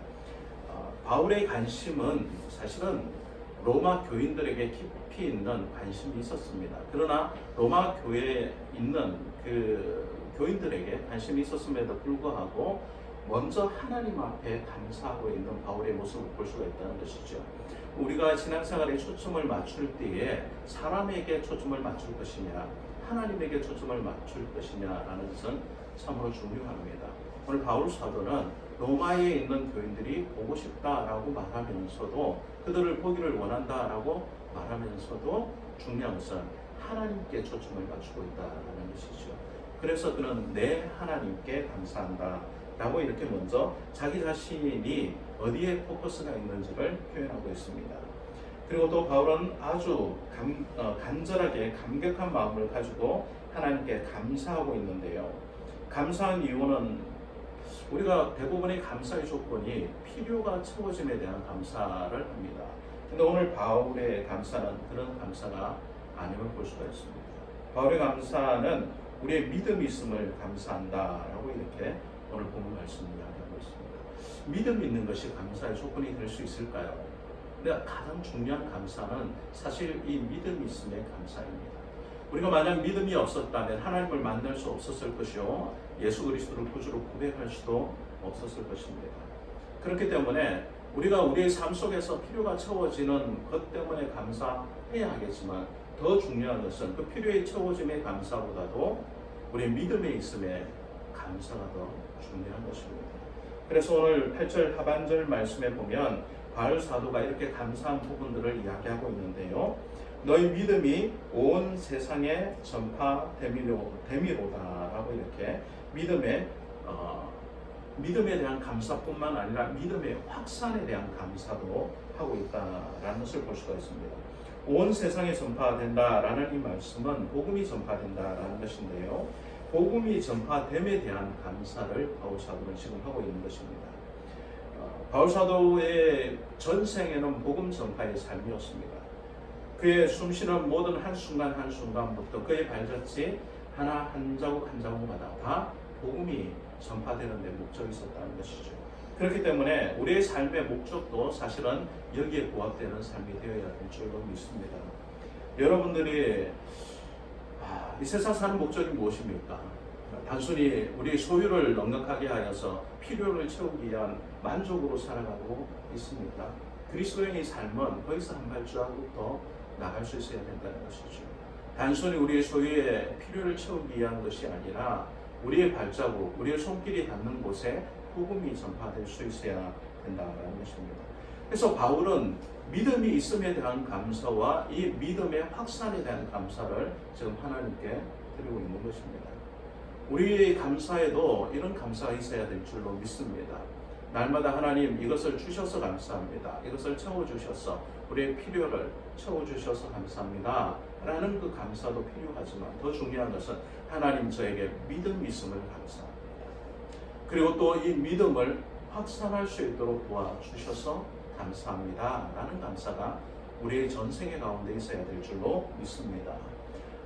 [SPEAKER 2] 바울의 관심은 사실은 로마 교인들에게 깊이 있는 관심이 있었습니다. 그러나 로마 교회에 있는 그 교인들에게 관심이 있었음에도 불구하고 먼저 하나님 앞에 감사하고 있는 바울의 모습을 볼 수가 있다는 것이죠. 우리가 신앙생활에 초점을 맞출 때에 사람에게 초점을 맞출 것이냐, 하나님에게 초점을 맞출 것이냐라는 것은 참으로 중요합니다. 오늘 바울 사도는 로마에 있는 교인들이 보고 싶다라고 말하면서도, 그들을 보기를 원한다라고 말하면서도 중요한 것은 하나님께 초점을 맞추고 있다라는 것이죠. 그래서 그는 내 하나님께 감사한다 라고 이렇게 먼저 자기 자신이 어디에 포커스가 있는지를 표현하고 있습니다. 그리고 또 바울은 아주 간절하게 감격한 마음을 가지고 하나님께 감사하고 있는데요. 감사한 이유는 우리가 대부분의 감사의 조건이 필요가 채워짐에 대한 감사를 합니다. 근데 오늘 바울의 감사는 그런 감사가 아님을 볼 수가 있습니다. 바울의 감사는 우리의 믿음이 있음을 감사한다라고 이렇게 오늘 본문 말씀을 이야기하고 있습니다. 믿음이 있는 것이 감사의 조건이 될 수 있을까요? 근데 가장 중요한 감사는 사실 이 믿음이 있음의 감사입니다. 우리가 만약 믿음이 없었다면 하나님을 만날 수 없었을 것이요, 예수 그리스도를 구주로 고백할 수도 없었을 것입니다. 그렇기 때문에 우리가 우리의 삶 속에서 필요가 채워지는 것 때문에 감사해야 하겠지만, 더 중요한 것은 그 필요의 채워짐의 감사보다도 우리의 믿음에 있음에 감사가 더 중요한 것입니다. 그래서 오늘 8절 하반절 말씀에 보면 바울 사도가 이렇게 감사한 부분들을 이야기하고 있는데요. 너희 믿음이 온 세상에 전파됨이로다 라고 이렇게 믿음에 대한 감사뿐만 아니라 믿음의 확산에 대한 감사도 하고 있다라는 것을 볼 수가 있습니다. 온 세상에 전파된다라는 이 말씀은 복음이 전파된다라는 것인데요. 복음이 전파됨에 대한 감사를 바울 사도는 지금 하고 있는 것입니다. 바울 사도의 전생에는 복음 전파의 삶이었습니다. 그의 숨쉬는 모든 한순간 한순간부터 그의 발자취 하나 한 자국 한 자국마다 다 복음이 전파되는 데 목적이 있었다는 것이죠. 그렇기 때문에 우리의 삶의 목적도 사실은 여기에 부합되는 삶이 되어야 될 줄로 믿습니다. 여러분들이 이 세상 사는 목적이 무엇입니까? 단순히 우리의 소유를 넉넉하게 하여서 필요를 채우기 위한 만족으로 살아가고 있습니까? 그리스도인의 삶은 거기서 한 발자국 더 나갈 수 있어야 된다는 것이죠. 단순히 우리의 소유의 필요를 채우기 위한 것이 아니라 우리의 발자국, 우리의 손길이 닿는 곳에 복음이 전파될 수 있어야 된다는 것입니다. 그래서 바울은 믿음이 있음에 대한 감사와 이 믿음의 확산에 대한 감사를 지금 하나님께 드리고 있는 것입니다. 우리의 감사에도 이런 감사가 있어야 될 줄로 믿습니다. 날마다 하나님 이것을 주셔서 감사합니다. 이것을 채워주셔서 우리의 필요를 채워주셔서 감사합니다 라는 그 감사도 필요하지만, 더 중요한 것은 하나님 저에게 믿음이 있음을 감사합니다. 그리고 또 이 믿음을 확산할 수 있도록 도와주셔서 감사합니다 라는 감사가 우리의 전생의 가운데 있어야 될 줄로 믿습니다.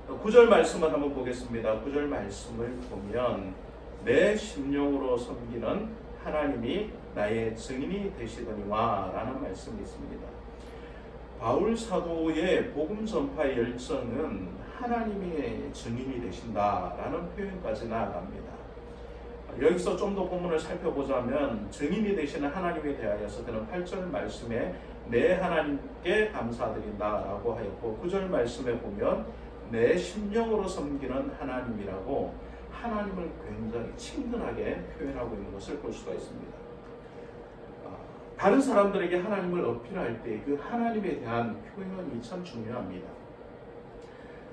[SPEAKER 2] 9절 말씀을 한번 보겠습니다. 9절 말씀을 보면 내 심령으로 섬기는 하나님이 나의 증인이 되시더니와 라는 말씀이 있습니다. 바울 사도의 복음 전파 열정은 하나님의 증인이 되신다라는 표현까지 나아갑니다. 여기서 좀 더 본문을 살펴보자면 증인이 되시는 하나님에 대하여서 그는 8절 말씀에 내 하나님께 감사드린다라고 하였고 9절 말씀에 보면 내 심령으로 섬기는 하나님이라고 하나님을 굉장히 친근하게 표현하고 있는 것을 볼 수가 있습니다. 다른 사람들에게 하나님을 어필할 때 그 하나님에 대한 표현이 참 중요합니다.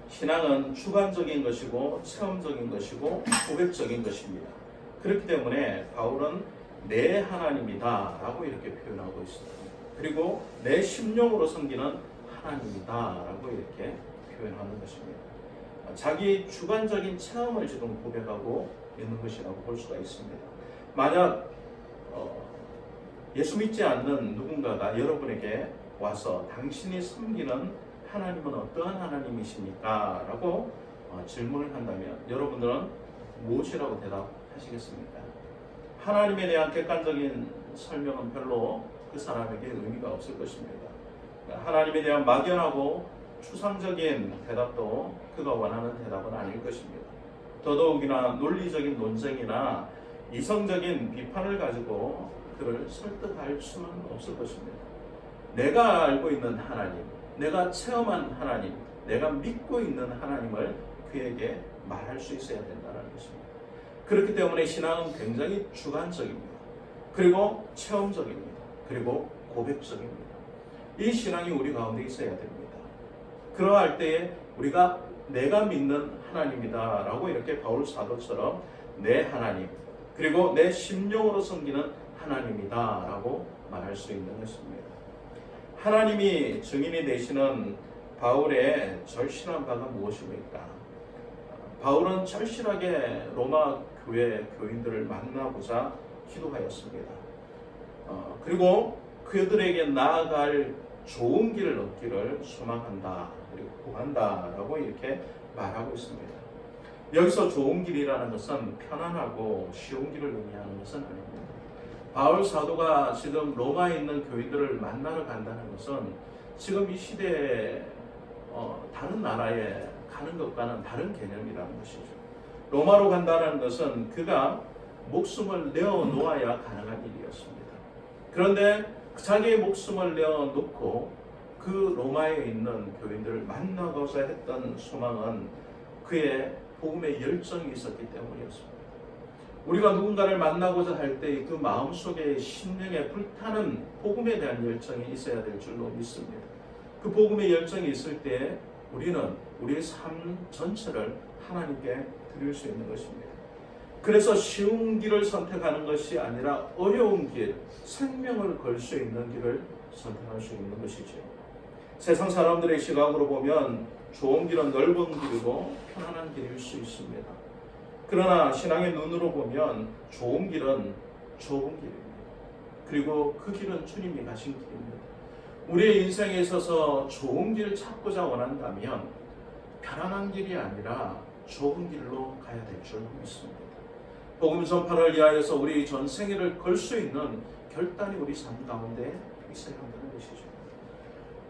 [SPEAKER 2] 신앙은 주관적인 것이고 체험적인 것이고 고백적인 것입니다. 그렇기 때문에 바울은 내 하나님이다 라고 이렇게 표현하고 있습니다. 그리고 내 심령으로 섬기는 하나님이다 라고 이렇게 표현하는 것입니다. 자기 주관적인 체험을 지금 고백하고 있는 것이라고 볼 수가 있습니다. 만약 예수 믿지 않는 누군가가 여러분에게 와서 당신이 섬기는 하나님은 어떠한 하나님이십니까? 라고 질문을 한다면 여러분들은 무엇이라고 대답하시겠습니까? 하나님에 대한 객관적인 설명은 별로 그 사람에게 의미가 없을 것입니다. 하나님에 대한 막연하고 추상적인 대답도 그가 원하는 대답은 아닐 것입니다. 더더욱이나 논리적인 논쟁이나 이성적인 비판을 가지고 그를 설득할 수는 없을 것입니다. 내가 알고 있는 하나님, 내가 체험한 하나님, 내가 믿고 있는 하나님을 그에게 말할 수 있어야 된다는 것입니다. 그렇기 때문에 신앙은 굉장히 주관적입니다. 그리고 체험적입니다. 그리고 고백적입니다. 이 신앙이 우리 가운데 있어야 됩니다. 그러할 때에 우리가 내가 믿는 하나님이다 라고 이렇게 바울 사도처럼 내 하나님 그리고 내 심령으로 섬기는 하나님이다 라고 말할 수 있는 것입니다. 하나님이 증인이 되시는 바울의 절실한 바가 무엇입니까? 바울은 절실하게 로마 교회 교인들을 만나보자 기도하였습니다. 그리고 그들에게 나아갈 좋은 길을 얻기를 소망한다 그리고 구한다 라고 이렇게 말하고 있습니다. 여기서 좋은 길이라는 것은 편안하고 쉬운 길을 의미하는 것은 아닙니다. 바울 사도가 지금 로마에 있는 교인들을 만나러 간다는 것은 지금 이 시대에 다른 나라에 가는 것과는 다른 개념이라는 것이죠. 로마로 간다는 것은 그가 목숨을 내어놓아야 가능한 일이었습니다. 그런데 자기의 목숨을 내어놓고 그 로마에 있는 교인들을 만나고자 했던 소망은 그의 복음의 열정이 있었기 때문이었습니다. 우리가 누군가를 만나고자 할 때 그 마음속에 심령에 불타는 복음에 대한 열정이 있어야 될 줄로 믿습니다. 그 복음의 열정이 있을 때 우리는 우리의 삶 전체를 하나님께 드릴 수 있는 것입니다. 그래서 쉬운 길을 선택하는 것이 아니라 어려운 길, 생명을 걸 수 있는 길을 선택할 수 있는 것이죠. 세상 사람들의 시각으로 보면 좋은 길은 넓은 길이고 편안한 길일 수 있습니다. 그러나 신앙의 눈으로 보면 좋은 길은 좁은 길입니다. 그리고 그 길은 주님이 가신 길입니다. 우리의 인생에 있어서 좋은 길을 찾고자 원한다면 편안한 길이 아니라 좁은 길로 가야 될 줄 믿습니다. 복음 전파를 위하여서 우리 전생애를 걸 수 있는 결단이 우리 삶 가운데 있어야 한다는 것이죠.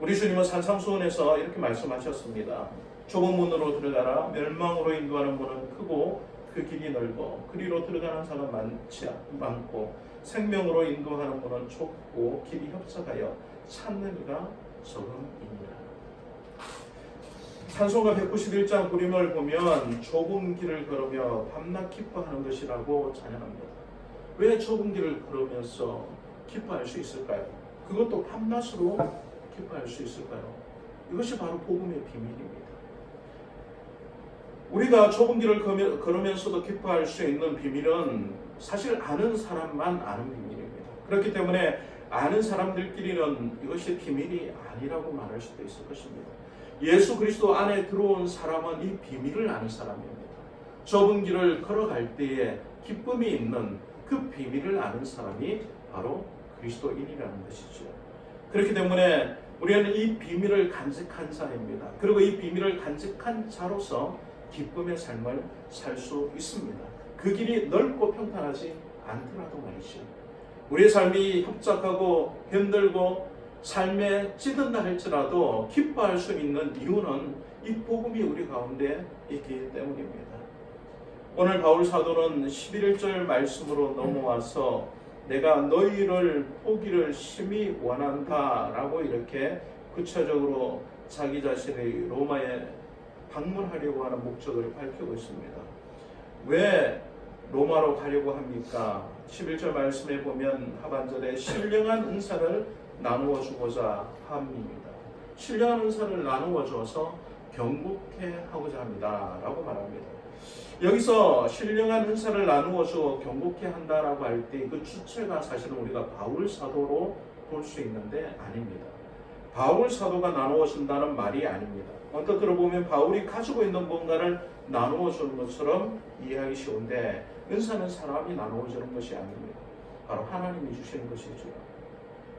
[SPEAKER 2] 우리 주님은 산상수훈에서 이렇게 말씀하셨습니다. 좁은 문으로 들어가라. 멸망으로 인도하는 문은 크고 그 길이 넓어 그리로 들어가는 사람 많고 생명으로 인도하는 문은 좁고 길이 협착하여 찾는 이가 적음이니라. 찬송가 191장 부림을 보면 좁은 길을 걸으며 밤낮 기뻐하는 것이라고 찬양합니다. 왜 좁은 길을 걸으면서 기뻐할 수 있을까요? 그것도 밤낮으로 기뻐할 수 있을까요? 이것이 바로 복음의 비밀입니다. 우리가 좁은 길을 걸으면서도 기뻐할 수 있는 비밀은 사실 아는 사람만 아는 비밀입니다. 그렇기 때문에 아는 사람들끼리는 이것이 비밀이 아니라고 말할 수도 있을 것입니다. 예수 그리스도 안에 들어온 사람은 이 비밀을 아는 사람입니다. 좁은 길을 걸어갈 때에 기쁨이 있는 그 비밀을 아는 사람이 바로 그리스도인이라는 것이죠. 그렇기 때문에 우리는 이 비밀을 간직한 자입니다. 그리고 이 비밀을 간직한 자로서 기쁨의 삶을 살 수 있습니다. 그 길이 넓고 평탄하지 않더라도 말이죠. 우리의 삶이 협착하고 힘들고 삶에 찌든다 할지라도 기뻐할 수 있는 이유는 이 복음이 우리 가운데 있기 때문입니다. 오늘 바울 사도는 11절 말씀으로 넘어와서 내가 너희를 보기를 심히 원한다 라고 이렇게 구체적으로 자기 자신의 로마에 방문하려고 하는 목적을 밝히고 있습니다. 왜 로마로 가려고 합니까? 11절 말씀에 보면 하반절에 신령한 은사를 나누어 주고자 합니다. 신령한 은사를 나누어 줘서 경고케 하고자 합니다 라고 말합니다. 여기서 신령한 은사를 나누어 줘 경고케 한다라고 할 때 그 주체가 사실은 우리가 바울 사도로 볼 수 있는데 아닙니다. 바울 사도가 나누어 준다는 말이 아닙니다. 언뜻 들어보면 바울이 가지고 있는 뭔가를 나누어 주는 것처럼 이해하기 쉬운데 은사는 사람이 나누어 주는 것이 아닙니다. 바로 하나님이 주시는 것이죠.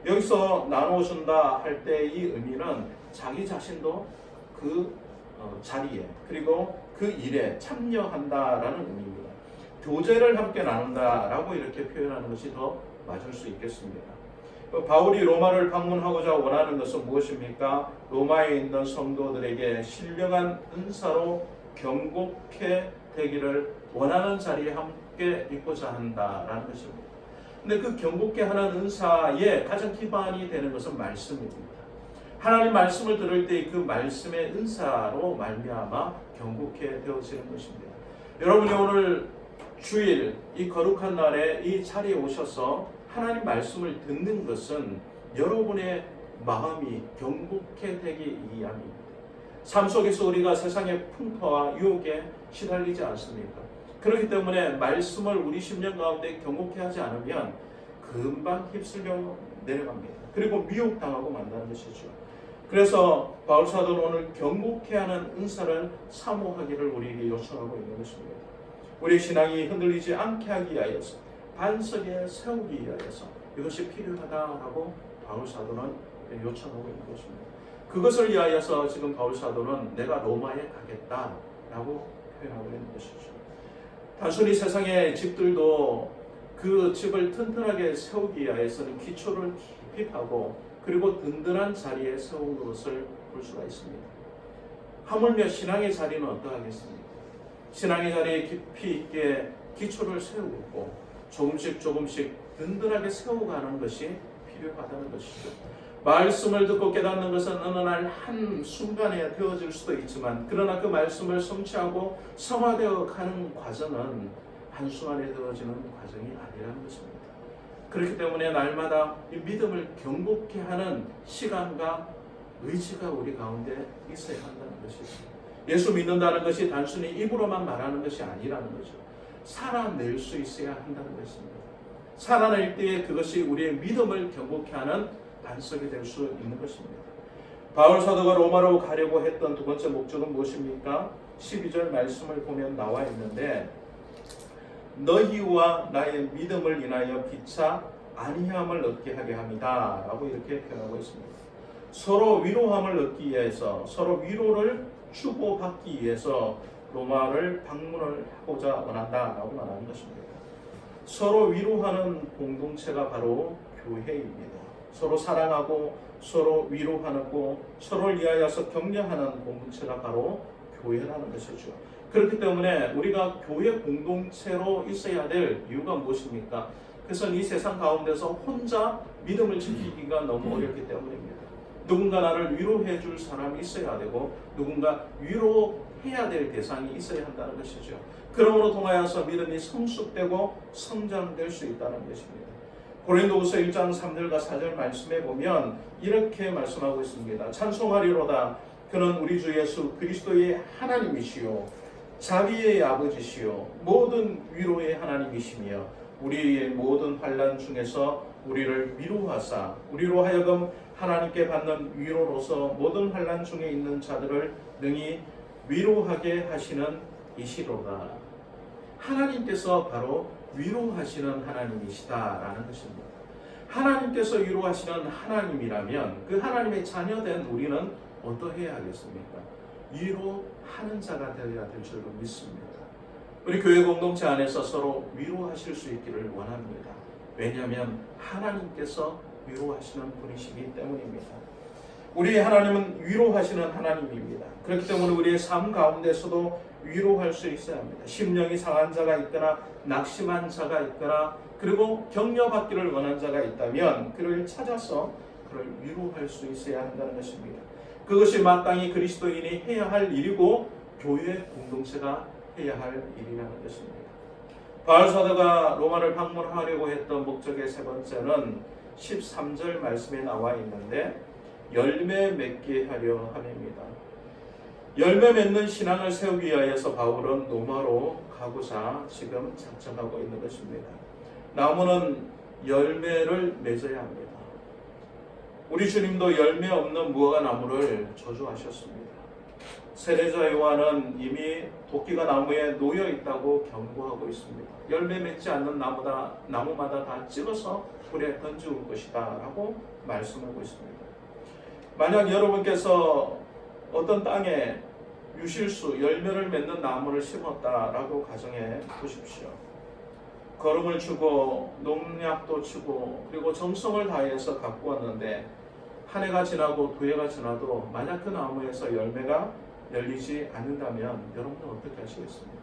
[SPEAKER 2] 여기서 나누어 준다 할 때 이 의미는 자기 자신도 그 자리에 그리고 그 일에 참여한다라는 의미입니다. 교제를 함께 나눈다라고 이렇게 표현하는 것이 더 맞을 수 있겠습니다. 바울이 로마를 방문하고자 원하는 것은 무엇입니까? 로마에 있는 성도들에게 신령한 은사로 경고케 되기를 원하는 자리에 함께 있고자 한다라는 것입니다. 근데 그 경고케 하는 은사의 가장 기반이 되는 것은 말씀입니다. 하나님 말씀을 들을 때 그 말씀의 은사로 말미암아 경고케 되어지는 것입니다. 여러분이 오늘 주일 이 거룩한 날에 이 자리에 오셔서 하나님 말씀을 듣는 것은 여러분의 마음이 경고케 되기 위함입니다. 삶 속에서 우리가 세상의 풍파와 유혹에 시달리지 않습니까? 그렇기 때문에 말씀을 우리 심령 가운데 경고케 하지 않으면 금방 휩쓸려 내려갑니다. 그리고 미혹당하고 만다는 것이죠. 그래서 바울 사도는 오늘 경고케 하는 은사를 사모하기를 우리에게 요청하고 있는 것입니다. 우리의 신앙이 흔들리지 않게 하기 위하여서 반석에 세우기 위하여서 이것이 필요하다라고 바울 사도는 요청하고 있는 것입니다. 그것을 위하여서 지금 바울 사도는 내가 로마에 가겠다라고 표현하고 있는 것이죠. 단순히 세상의 집들도 그 집을 튼튼하게 세우기 위하여서는 기초를 깊이 파고 그리고 든든한 자리에 세운 것을 볼 수가 있습니다. 하물며 신앙의 자리는 어떠하겠습니까? 신앙의 자리에 깊이 있게 기초를 세우고 조금씩 든든하게 세워가는 것이 필요하다는 것이죠. 말씀을 듣고 깨닫는 것은 어느 날 한순간에 되어질 수도 있지만 그러나 그 말씀을 성취하고 성화되어 가는 과정은 한순간에 되어지는 과정이 아니라는 것입니다. 그렇기 때문에 날마다 이 믿음을 경고케 하는 시간과 의지가 우리 가운데 있어야 한다는 것이죠. 예수 믿는다는 것이 단순히 입으로만 말하는 것이 아니라는 거죠. 살아낼 수 있어야 한다는 것입니다. 살아낼 때에 그것이 우리의 믿음을 경고케 하는 반석이 될 수 있는 것입니다. 바울 사도가 로마로 가려고 했던 두 번째 목적은 무엇입니까? 12절 말씀을 보면 나와 있는데 너희와 나의 믿음을 인하여 피차 안위함을 얻게 하게 합니다 라고 이렇게 표현하고 있습니다. 서로 위로함을 얻기 위해서 서로 위로를 주고받기 위해서 로마를 방문을 하고자 원한다라고 말하는 것입니다. 서로 위로하는 공동체가 바로 교회입니다. 서로 사랑하고 서로 위로하고 서로를 위하여서 격려하는 공동체가 바로 교회라는 것이죠. 그렇기 때문에 우리가 교회 공동체로 있어야 될 이유가 무엇입니까? 그것은 이 세상 가운데서 혼자 믿음을 지키기가 너무 어렵기 때문입니다. 누군가 나를 위로해 줄 사람이 있어야 되고 누군가 위로해야 될 대상이 있어야 한다는 것이죠. 그러므로 통하여서 믿음이 성숙되고 성장될 수 있다는 것입니다. 고린도후서 1장 3절과 4절 말씀에 보면 이렇게 말씀하고 있습니다. 찬송하리로다. 그는 우리 주 예수 그리스도의 하나님이시요 자비의 아버지시요 모든 위로의 하나님이시며 우리의 모든 환난 중에서 우리를 위로하사 우리로 하여금 하나님께 받는 위로로서 모든 환난 중에 있는 자들을 능히 위로하게 하시는 이시로다. 하나님께서 바로 위로하시는 하나님이시다라는 것입니다. 하나님께서 위로하시는 하나님이라면 그 하나님의 자녀된 우리는 어떠해야 하겠습니까? 위로하는 자가 되어야 될 줄로 믿습니다. 우리 교회 공동체 안에서 서로 위로하실 수 있기를 원합니다. 왜냐하면 하나님께서 위로하시는 분이시기 때문입니다. 우리 하나님은 위로하시는 하나님입니다. 그렇기 때문에 우리의 삶 가운데서도 위로할 수 있어야 합니다. 심령이 상한 자가 있거나 낙심한 자가 있거나 그리고 격려받기를 원하는 자가 있다면 그를 찾아서 그를 위로할 수 있어야 한다는 것입니다. 그것이 마땅히 그리스도인이 해야 할 일이고 교회 공동체가 해야 할 일이라는 것입니다. 바울 사도가 로마를 방문하려고 했던 목적의 세 번째는 13절 말씀에 나와 있는데 열매 맺게 하려 함입니다. 열매 맺는 신앙을 세우기 위하여서 바울은 로마로 가고자 지금 작정하고 있는 것입니다. 나무는 열매를 맺어야 합니다. 우리 주님도 열매 없는 무화과 나무를 저주하셨습니다. 세례자 요한은 이미 도끼가 나무에 놓여 있다고 경고하고 있습니다. 열매 맺지 않는 나무마다 다 찍어서 불에 던지울 것이다 라고 말씀하고 있습니다. 만약 여러분께서 어떤 땅에 유실수, 열매를 맺는 나무를 심었다라고 가정해 보십시오. 거름을 주고 농약도 치고 그리고 정성을 다해서 가꾸었는데 한 해가 지나고 두 해가 지나도 만약 그 나무에서 열매가 열리지 않는다면 여러분은 어떻게 하시겠습니까?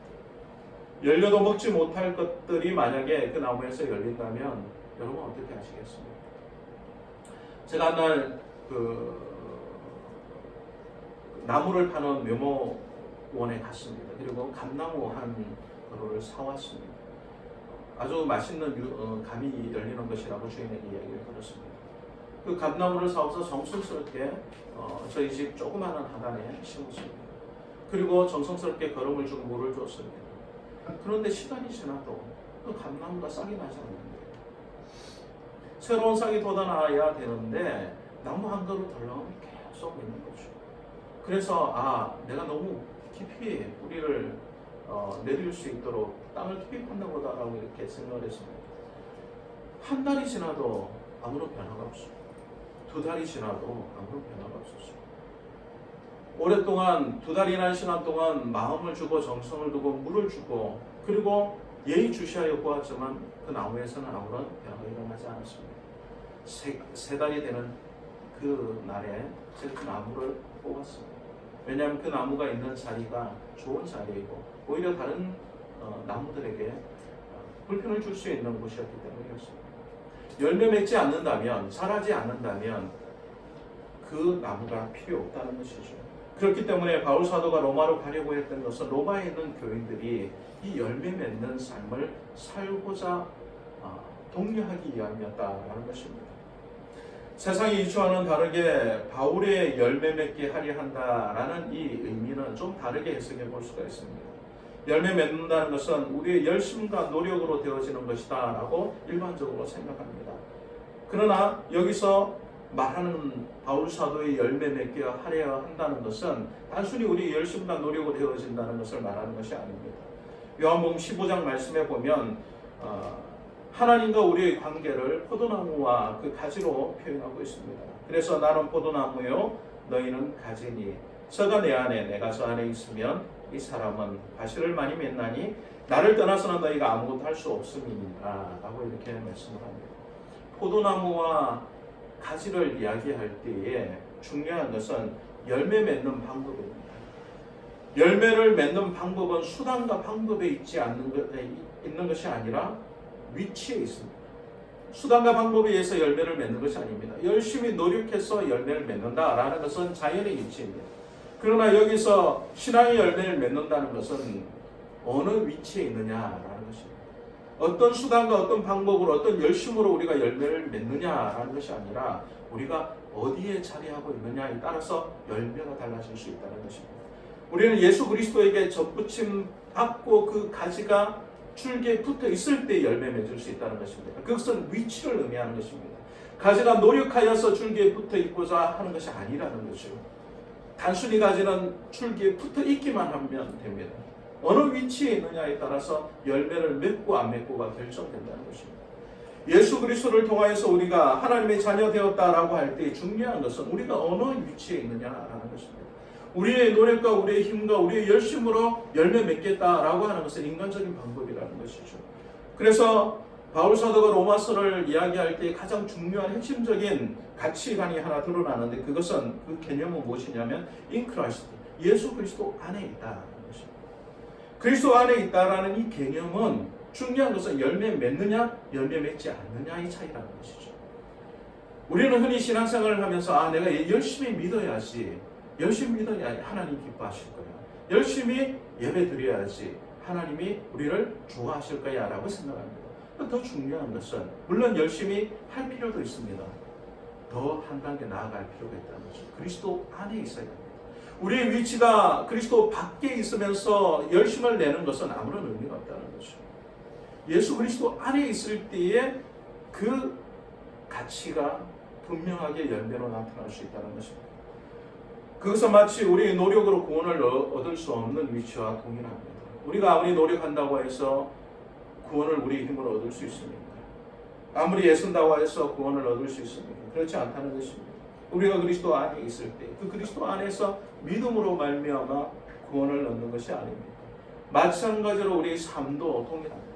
[SPEAKER 2] 열려도 먹지 못할 것들이 만약에 그 나무에서 열린다면 여러분 어떻게 하시겠습니까? 제가 한날 나무를 파는 묘목원에 갔습니다. 그리고 감나무 한 그루를 사왔습니다. 아주 맛있는 감이 열리는 것이라고 주인에게 이야기를 들었습니다. 그 감나무를 사와서 정성스럽게 저희 집 조그마한 하단에 심었습니다. 그리고 정성스럽게 거름을 주고 물을 줬습니다. 그런데 시간이 지나도 그 감나무가 싹이 나지 않는데 새로운 싹이 돋아나야 되는데 나무 한 그루 덜렁 계속 있는 거죠. 그래서 내가 너무 깊이 뿌리를 내릴 수 있도록 땅을 깊이 팠나 보다라고 이렇게 생각을 했습니다. 한 달이 지나도 아무런 변화가 없어요. 두 달이 지나도 아무런 변화가 없었어요. 오랫동안 두 달이라는 시간 동안 마음을 주고 정성을 두고 물을 주고 그리고 예의주시하여 보았지만 그 나무에서는 아무런 변화가 일어나지 않았습니다. 세 달이 되는 그 날에 제가 그 나무를 뽑았습니다. 왜냐하면 그 나무가 있는 자리가 좋은 자리이고 오히려 다른 나무들에게 불편을 줄 수 있는 곳이었기 때문이었습니다. 열매 맺지 않는다면, 자라지 않는다면 그 나무가 필요 없다는 것이죠. 그렇기 때문에 바울 사도가 로마로 가려고 했던 것은 로마에 있는 교인들이 이 열매 맺는 삶을 살고자 독려하기 위함이었다라는 것입니다. 세상의 이치와는 다르게 바울의 열매 맺게 하려 한다라는 이 의미는 좀 다르게 해석해 볼 수가 있습니다. 열매 맺는다는 것은 우리의 열심과 노력으로 되어지는 것이다 라고 일반적으로 생각합니다. 그러나 여기서 말하는 바울 사도의 열매 맺게 하려 한다는 것은 단순히 우리의 열심과 노력으로 되어진다는 것을 말하는 것이 아닙니다. 요한복음 15장 말씀에 보면 하나님과 우리의 관계를 포도나무와 그 가지로 표현하고 있습니다. 그래서 나는 포도나무요 너희는 가지니 저가 내 안에 내가 저 안에 있으면 이 사람은 과실을 많이 맺나니 나를 떠나서는 너희가 아무것도 할 수 없음이니라 라고 이렇게 말씀을 합니다. 포도나무와 가지를 이야기할 때에 중요한 것은 열매 맺는 방법입니다. 열매를 맺는 방법은 수단과 방법에 있는 것이 아니라 위치에 있습니다. 수단과 방법에 의해서 열매를 맺는 것이 아닙니다. 열심히 노력해서 열매를 맺는다라는 것은 자연의 이치입니다. 그러나 여기서 신앙의 열매를 맺는다는 것은 어느 위치에 있느냐라는 것입니다. 어떤 수단과 어떤 방법으로 어떤 열심으로 우리가 열매를 맺느냐라는 것이 아니라 우리가 어디에 자리하고 있느냐에 따라서 열매가 달라질 수 있다는 것입니다. 우리는 예수 그리스도에게 접붙임 받고 그 가지가 줄기에 붙어 있을 때 열매 맺을 수 있다는 것입니다. 그것은 위치를 의미하는 것입니다. 가지가 노력하여서 줄기에 붙어 있고자 하는 것이 아니라는 것이죠. 단순히 가지는 줄기에 붙어 있기만 하면 됩니다. 어느 위치에 있느냐에 따라서 열매를 맺고 안 맺고가 결정된다는 것입니다. 예수 그리스도를 통하여서 우리가 하나님의 자녀 되었다라고 할 때 중요한 것은 우리가 어느 위치에 있느냐라는 것입니다. 우리의 노력과 우리의 힘과 우리의 열심으로 열매 맺겠다라고 하는 것은 인간적인 방법이라는 것이죠. 그래서 바울 사도가 로마서를 이야기할 때 가장 중요한 핵심적인 가치관이 하나 드러나는데 그것은 그 개념은 무엇이냐면 in Christ, 예수 그리스도 안에 있다라는 것입니다. 그리스도 안에 있다라는 이 개념은 중요한 것은 열매 맺느냐 열매 맺지 않느냐의 차이라는 것이죠. 우리는 흔히 신앙생활을 하면서 내가 열심히 믿어야지, 열심히 믿어야 하나님 기뻐하실 거야, 열심히 예배 드려야지 하나님이 우리를 좋아하실 거야 라고 생각합니다. 더 중요한 것은 물론 열심히 할 필요도 있습니다. 더 한 단계 나아갈 필요가 있다는 거죠. 그리스도 안에 있어야 합니다. 우리의 위치가 그리스도 밖에 있으면서 열심을 내는 것은 아무런 의미가 없다는 거죠. 예수 그리스도 안에 있을 때에 그 가치가 분명하게 열매로 나타날 수 있다는 것입니다. 그것은 마치 우리의 노력으로 구원을 얻을 수 없는 위치와 동일합니다. 우리가 아무리 노력한다고 해서 구원을 우리 힘으로 얻을 수 있습니까? 아무리 애쓴다고 해서 구원을 얻을 수 있습니까? 그렇지 않다는 것입니다. 우리가 그리스도 안에 있을 때 그 그리스도 안에서 믿음으로 말미암아 구원을 얻는 것이 아닙니다. 마찬가지로 우리의 삶도 동일합니다.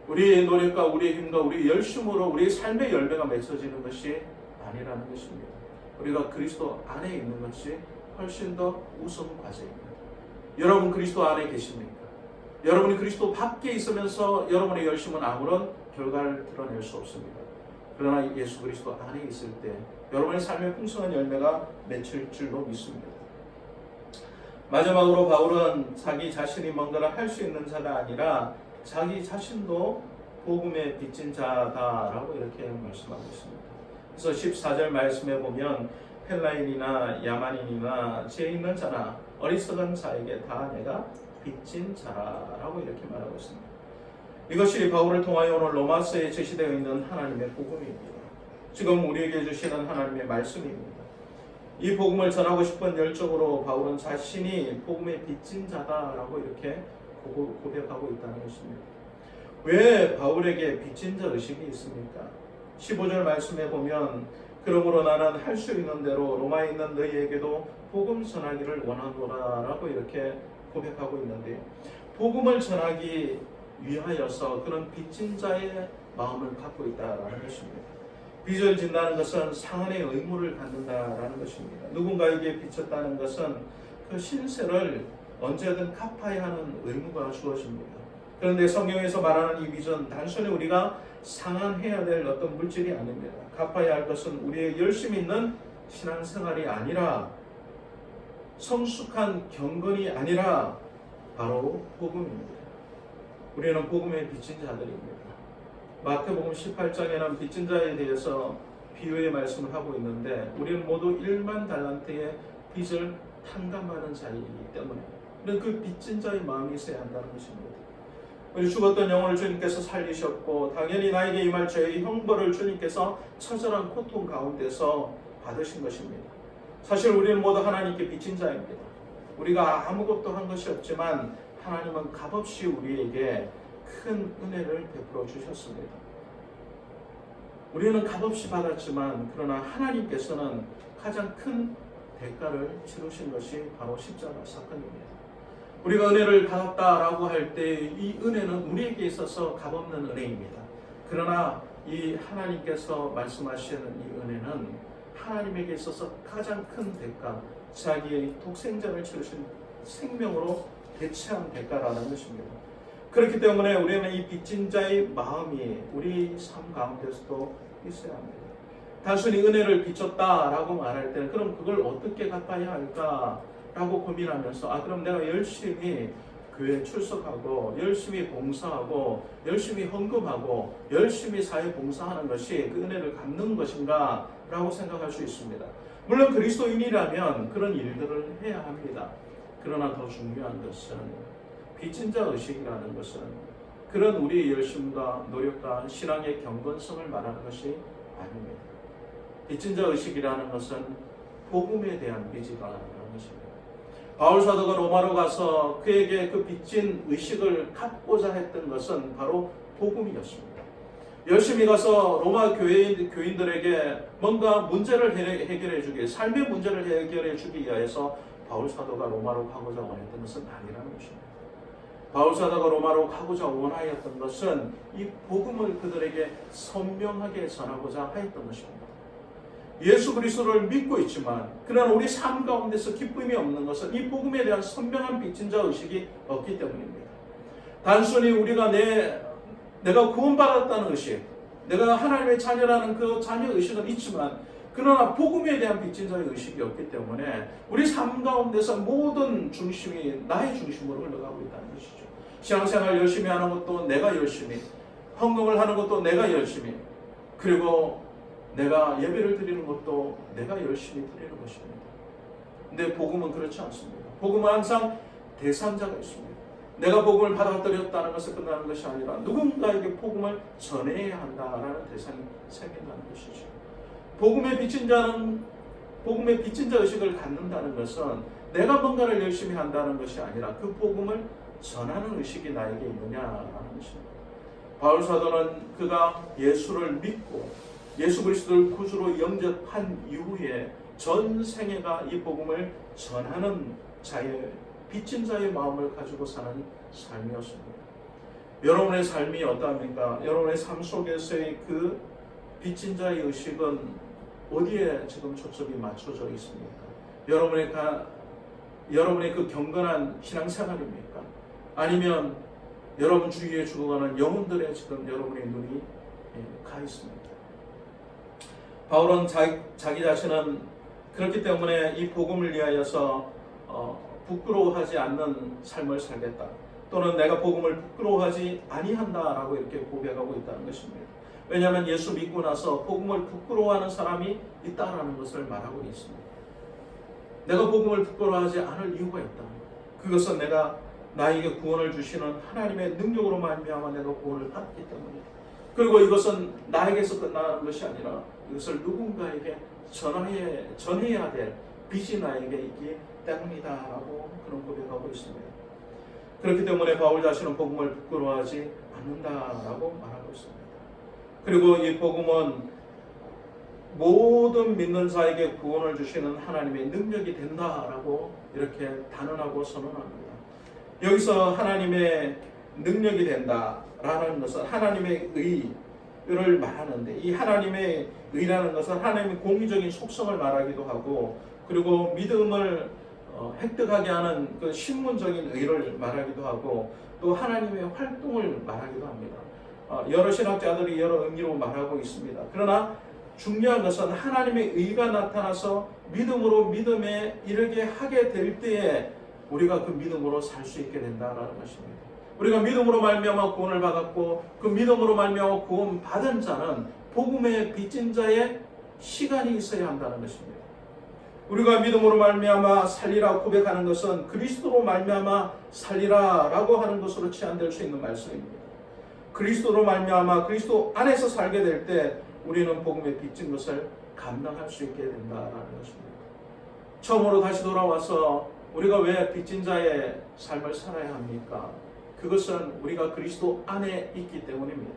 [SPEAKER 2] 우리의 노력과 우리의 힘과 우리의 열심으로 우리의 삶의 열매가 맺어지는 것이 아니라는 것입니다. 우리가 그리스도 안에 있는 것이 훨씬 더 우선 과제입니다. 여러분 그리스도 안에 계십니까? 여러분이 그리스도 밖에 있으면서 여러분의 열심은 아무런 결과를 드러낼 수 없습니다. 그러나 예수 그리스도 안에 있을 때 여러분의 삶의 풍성한 열매가 맺힐 줄로 믿습니다. 마지막으로 바울은 자기 자신이 뭔가를 할 수 있는 자가 아니라 자기 자신도 복음에 빚진 자다라고 이렇게 말씀하고 있습니다. 그래서 14절 말씀에 보면 헬라인이나 야만인이나 죄 있는 자나 어리석은 자에게 다 내가 빚진 자라고 이렇게 말하고 있습니다. 이것이 바울을 통하여 오늘 로마서에 제시되어 있는 하나님의 복음입니다. 지금 우리에게 주시는 하나님의 말씀입니다. 이 복음을 전하고 싶은 열정으로 바울은 자신이 복음의 빚진 자다라고 이렇게 고백하고 있다는 것입니다. 왜 바울에게 빚진 자 의식이 있습니까? 15절 말씀에 보면 그러므로 나는 할 수 있는 대로 로마에 있는 너희에게도 복음 전하기를 원하노라라고 이렇게 고백하고 있는데요. 복음을 전하기 위하여서 그런 빚진 자의 마음을 갖고 있다라는 것입니다. 빚을 진다는 것은 상한의 의무를 갖는다라는 것입니다. 누군가에게 빚졌다는 것은 그 신세를 언제든 갚아야 하는 의무가 주어집니다. 그런데 성경에서 말하는 이 빚은 단순히 우리가 상환해야 될 어떤 물질이 아닙니다. 갚아야 할 것은 우리의 열심 있는 신앙생활이 아니라 성숙한 경건이 아니라 바로 복음입니다. 우리는 복음의 빚진 자들입니다. 마태복음 18장에는 빚진 자에 대해서 비유의 말씀을 하고 있는데 우리는 모두 1만 달란트의 빚을 탕감하는 자이기 때문에 그 빚진 자의 마음이 있어야 한다는 것입니다. 우리 죽었던 영혼을 주님께서 살리셨고 당연히 나에게 임할 죄의 형벌을 주님께서 처절한 고통 가운데서 받으신 것입니다. 사실 우리는 모두 하나님께 빚진 자입니다. 우리가 아무것도 한 것이 없지만 하나님은 값없이 우리에게 큰 은혜를 베풀어 주셨습니다. 우리는 값없이 받았지만 그러나 하나님께서는 가장 큰 대가를 치르신 것이 바로 십자가 사건입니다. 우리가 은혜를 받았다라고 할 때 이 은혜는 우리에게 있어서 값없는 은혜입니다. 그러나 이 하나님께서 말씀하시는 이 은혜는 하나님에게 있어서 가장 큰 대가, 자기의 독생자를 치르신 생명으로 대체한 대가라는 것입니다. 그렇기 때문에 우리는 이 빚진 자의 마음이 우리 삶 가운데서도 있어야 합니다. 단순히 은혜를 빚졌다라고 말할 때는 그럼 그걸 어떻게 갚아야 할까라고 고민하면서 그럼 내가 열심히 교회에 출석하고 열심히 봉사하고 열심히 헌금하고 열심히 사회 봉사하는 것이 그 은혜를 갚는 것인가 라고 생각할 수 있습니다. 물론 그리스도인이라면 그런 일들을 해야 합니다. 그러나 더 중요한 것은 빚진 자 의식이라는 것은 그런 우리의 열심과 노력과 신앙의 경건성을 말하는 것이 아닙니다. 빚진 자 의식이라는 것은 복음에 대한 빚이라는 것입니다. 바울 사도가 로마로 가서 그에게 그 빚진 의식을 갚고자 했던 것은 바로 복음이었습니다. 열심히 가서 로마 교인들에게 뭔가 문제를 해결해 주기, 삶의 문제를 해결해 주기 위해서 바울 사도가 로마로 가고자 원했던 것은 아니라는 것입니다. 바울 사도가 로마로 가고자 원하였던 것은 이 복음을 그들에게 선명하게 전하고자 하였던 것입니다. 예수 그리스도를 믿고 있지만 그러나 우리 삶 가운데서 기쁨이 없는 것은 이 복음에 대한 선명한 빚진 자 의식이 없기 때문입니다. 단순히 우리가 내가 구원받았다는 의식, 내가 하나님의 자녀라는 그 자녀 의식은 있지만 그러나 복음에 대한 빚진 자의 의식이 없기 때문에 우리 삶 가운데서 모든 중심이 나의 중심으로 흘러가고 있다는 것이죠. 신앙생활 열심히 하는 것도 내가 열심히, 헌금을 하는 것도 내가 열심히, 그리고 내가 예배를 드리는 것도 내가 열심히 드리는 것입니다. 근데 복음은 그렇지 않습니다. 복음은 항상 대상자가 있습니다. 내가 복음을 받아들였다는 것을 끝나는 것이 아니라 누군가에게 복음을 전해야 한다라는 대상이 생긴다는 것이죠. 복음의 빚진 자 의식을 갖는다는 것은 내가 뭔가를 열심히 한다는 것이 아니라 그 복음을 전하는 의식이 나에게 있느냐라는 것입니다. 바울 사도는 그가 예수를 믿고 예수 그리스도를 구주로 영접한 이후에 전 생애가 이 복음을 전하는 자의 빚진 자의 마음을 가지고 사는 삶이었습니다. 여러분의 삶이 어떠합니까? 여러분의 삶 속에서의 그 빚진 자의 의식은 어디에 지금 초점이 맞춰져 있습니까? 여러분의 그 경건한 신앙생활입니까? 아니면 여러분 주위에 죽어가는 영혼들에 지금 여러분의 눈이 가 있습니다. 바울은 자기 자신은 그렇기 때문에 이 복음을 위하여서 부끄러워하지 않는 삶을 살겠다. 또는 내가 복음을 부끄러워하지 아니한다라고 이렇게 고백하고 있다는 것입니다. 왜냐하면 예수 믿고 나서 복음을 부끄러워하는 사람이 있다라는 것을 말하고 있습니다. 내가 복음을 부끄러워하지 않을 이유가 있다. 그것은 내가 나에게 구원을 주시는 하나님의 능력으로 말미암아 내가 구원을 받기 때문이다. 그리고 이것은 나에게서 끝나는 것이 아니라 이것을 누군가에게 전해야 될 빚이 나에게 있기 때문이다라고 그런 고백하고 있습니다. 그렇기 때문에 바울 자신은 복음을 부끄러워하지 않는다라고 말하고 있습니다. 그리고 이 복음은 모든 믿는 자에게 구원을 주시는 하나님의 능력이 된다라고 이렇게 단언하고 선언합니다. 여기서 하나님의 능력이 된다라는 것은 하나님의 의를 말하는데, 이 하나님의 의라는 것은 하나님의 공의적인 속성을 말하기도 하고, 그리고 믿음을 획득하게 하는 그 신문적인 의를 말하기도 하고, 또 하나님의 활동을 말하기도 합니다. 여러 신학자들이 여러 의미로 말하고 있습니다. 그러나 중요한 것은 하나님의 의가 나타나서 믿음으로 믿음에 이르게 하게 될 때에 우리가 그 믿음으로 살 수 있게 된다는 것입니다. 우리가 믿음으로 말미암아 구원을 받았고 그 믿음으로 말미암아 구원 받은 자는 복음의 빚진 자의 시간이 있어야 한다는 것입니다. 우리가 믿음으로 말미암아 살리라 고백하는 것은 그리스도로 말미암아 살리라라고 하는 것으로 치환될 수 있는 말씀입니다. 그리스도로 말미암아 그리스도 안에서 살게 될 때 우리는 복음의 빚진 것을 감당할 수 있게 된다는 것입니다. 처음으로 다시 돌아와서 우리가 왜 빚진 자의 삶을 살아야 합니까? 그것은 우리가 그리스도 안에 있기 때문입니다.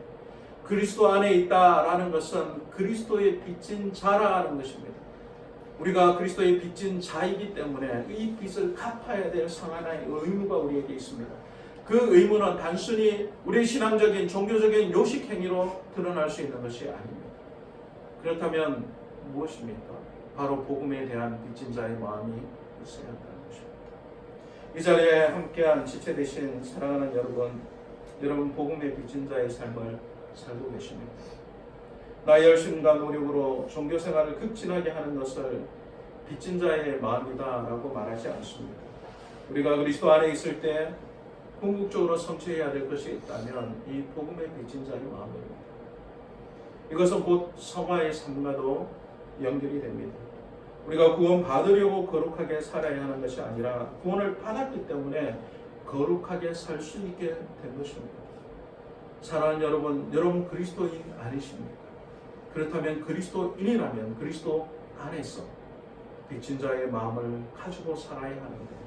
[SPEAKER 2] 그리스도 안에 있다라는 것은 그리스도의 빚진 자라는 것입니다. 우리가 그리스도의 빚진 자이기 때문에 이 빚을 갚아야 될 상하나의 의무가 우리에게 있습니다. 그 의무는 단순히 우리의 신앙적인 종교적인 요식 행위로 드러날 수 있는 것이 아닙니다. 그렇다면 무엇입니까? 바로 복음에 대한 빚진 자의 마음이 있어야 한다는 것입니다. 이 자리에 함께한 지체 되신 사랑하는 여러분 복음의 빚진 자의 삶을 살고 계십니다. 나의 열심과 노력으로 종교생활을 극진하게 하는 것을 빚진 자의 마음이다라고 말하지 않습니다. 우리가 그리스도 안에 있을 때 궁극적으로 성취해야 될 것이 있다면 이 복음의 빚진 자의 마음입니다. 이것은 곧 성화의 삶과도 연결이 됩니다. 우리가 구원 받으려고 거룩하게 살아야 하는 것이 아니라 구원을 받았기 때문에 거룩하게 살 수 있게 된 것입니다. 사랑하는 여러분 그리스도인 아니십니까? 그렇다면 그리스도인이라면 그리스도 안에서 빚진 자의 마음을 가지고 살아야 하는데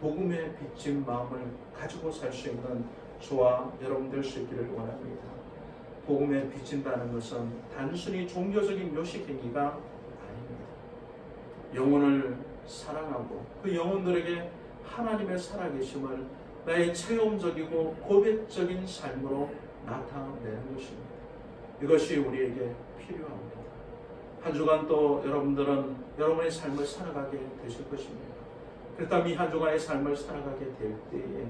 [SPEAKER 2] 복음에 빚진 마음을 가지고 살 수 있는 저와 여러분 될 수 있기를 원합니다. 복음에 빚진다는 것은 단순히 종교적인 요식 행위가 아닙니다. 영혼을 사랑하고 그 영혼들에게 하나님의 살아계심을 나의 체험적이고 고백적인 삶으로 나타내는 것입니다. 이것이 우리에게 필요합니다. 한 주간 또 여러분들은 여러분의 삶을 살아가게 되실 것입니다. 그렇다면 이 한 주간의 삶을 살아가게 될 때에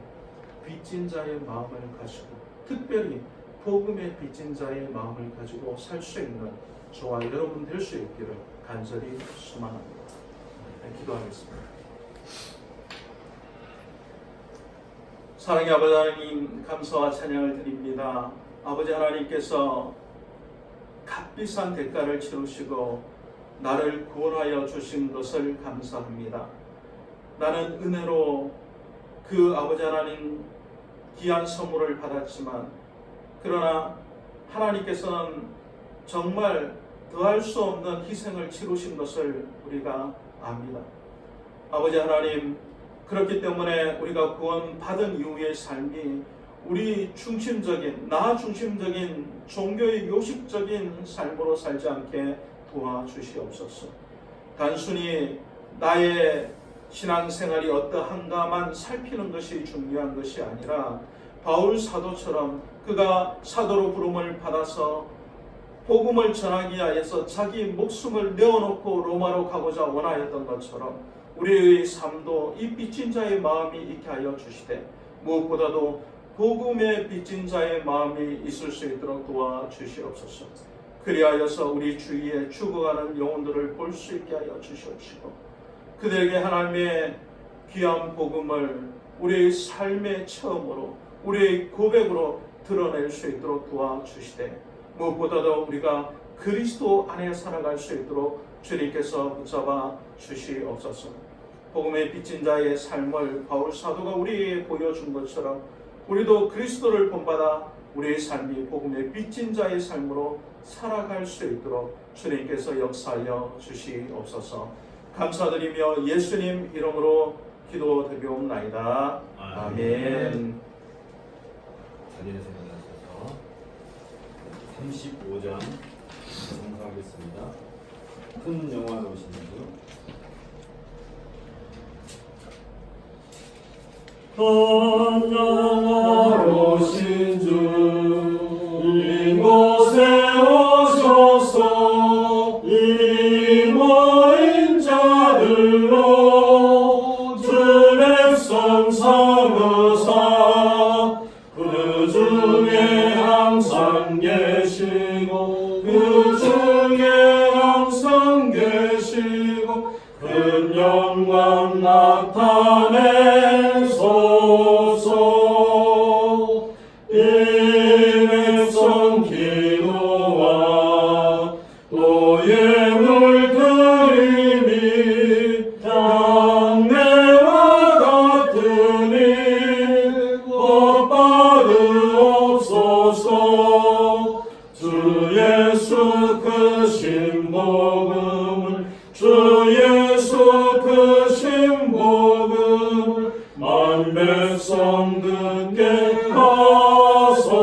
[SPEAKER 2] 빚진 자의 마음을 가지고, 특별히 복음의 빚진 자의 마음을 가지고 살 수 있는 저와 여러분 될 수 있기를 간절히 소망합니다. 기도하겠습니다. 사랑의 아버지 하나님, 감사와 찬양을 드립니다. 아버지 하나님께서 값비싼 대가를 치르시고 나를 구원하여 주신 것을 감사합니다. 나는 은혜로 그 아버지 하나님 귀한 선물을 받았지만, 그러나 하나님께서는 정말 더할 수 없는 희생을 치르신 것을 우리가 압니다. 아버지 하나님, 그렇기 때문에 우리가 구원받은 이후의 삶이 우리 중심적인, 나 중심적인 종교의 요식적인 삶으로 살지 않게 도와주시옵소서. 단순히 나의 신앙생활이 어떠한가만 살피는 것이 중요한 것이 아니라, 바울 사도처럼 그가 사도로 부름을 받아서 복음을 전하기 위해서 자기 목숨을 내어놓고 로마로 가고자 원하였던 것처럼 우리의 삶도 이 빚진 자의 마음이 있게 하여 주시되, 무엇보다도 복음의 빚진 자의 마음이 있을 수 있도록 도와주시옵소서. 그리하여서 우리 주위에 죽어가는 영혼들을 볼 수 있게 하여 주시옵시고, 그들에게 하나님의 귀한 복음을 우리의 삶의 체험으로, 우리의 고백으로 드러낼 수 있도록 도와주시되, 무엇보다도 우리가 그리스도 안에 살아갈 수 있도록 주님께서 붙잡아 주시옵소서. 복음의 빚진 자의 삶을 바울 사도가 우리에게 보여준 것처럼 우리도 그리스도를 본받아 우리의 삶이 복음의 빚진 자의 삶으로 살아갈 수 있도록 주님께서 역사하여 주시옵소서. 감사드리며 예수님 이름으로 기도드리옵나이다. 아멘.
[SPEAKER 1] 자리에서 일어나셔서 35장 정사하겠습니다. 큰 영화로 오시는 분.
[SPEAKER 5] 큰 영화로 오신 주 이곳에 오셔서 이 모인 자들로 주 백성 삼으사 그 중에 항상 계시고 그 중에 항상 계시고 큰 영광 나타내소서. 이 백성 기도와 또 예물 드림이 향내와 같으니 엇받으옵소서. 주 예수 그 신복음을, 주 예수 그 신복음을 만 백성 듣게 하소서.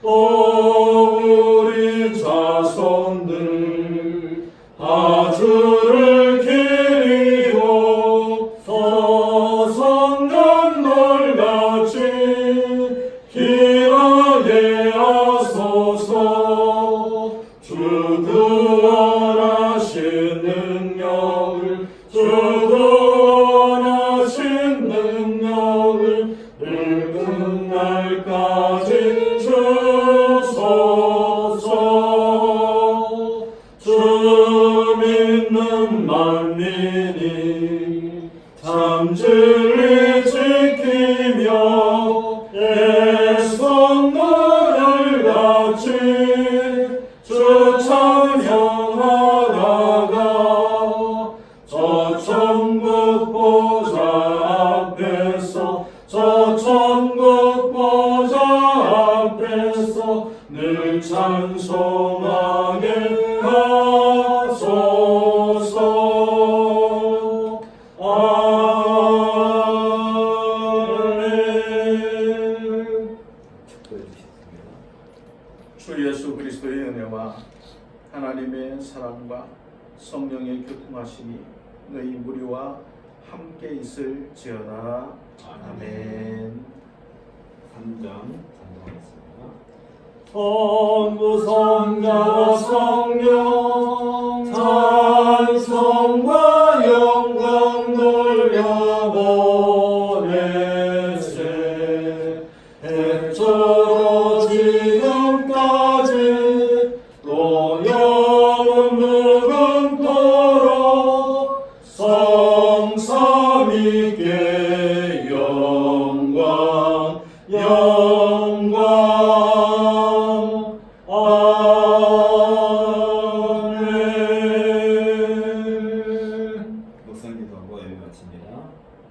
[SPEAKER 5] 또 우리 자손들 다 주를 기리고 서성간놀같이 길하게 하소서. 주 구원하신 능력을, 주 구원하신 능력을 늙은 날까지 주소서. 주 믿는 만민이 참 진리 지키며 애써 너를 같이 주 찬양하다가 저 천국 보좌 앞에서, 저 천국 보좌 앞에서 늘 찬송하게 하소서.
[SPEAKER 1] 기도해 주시겠습니다.
[SPEAKER 5] 주 예수 그리스도의 은혜와 하나님의 사랑과 성령의 교통하심이 너희 무리와 함께 있을지어다. 아멘.
[SPEAKER 1] 3장 전도하겠습니다.
[SPEAKER 5] 성부 성자와 성령 찬송과 영광 돌려보내세. 애초로 지금까지 또 영원 무궁토록 성삼위께 영광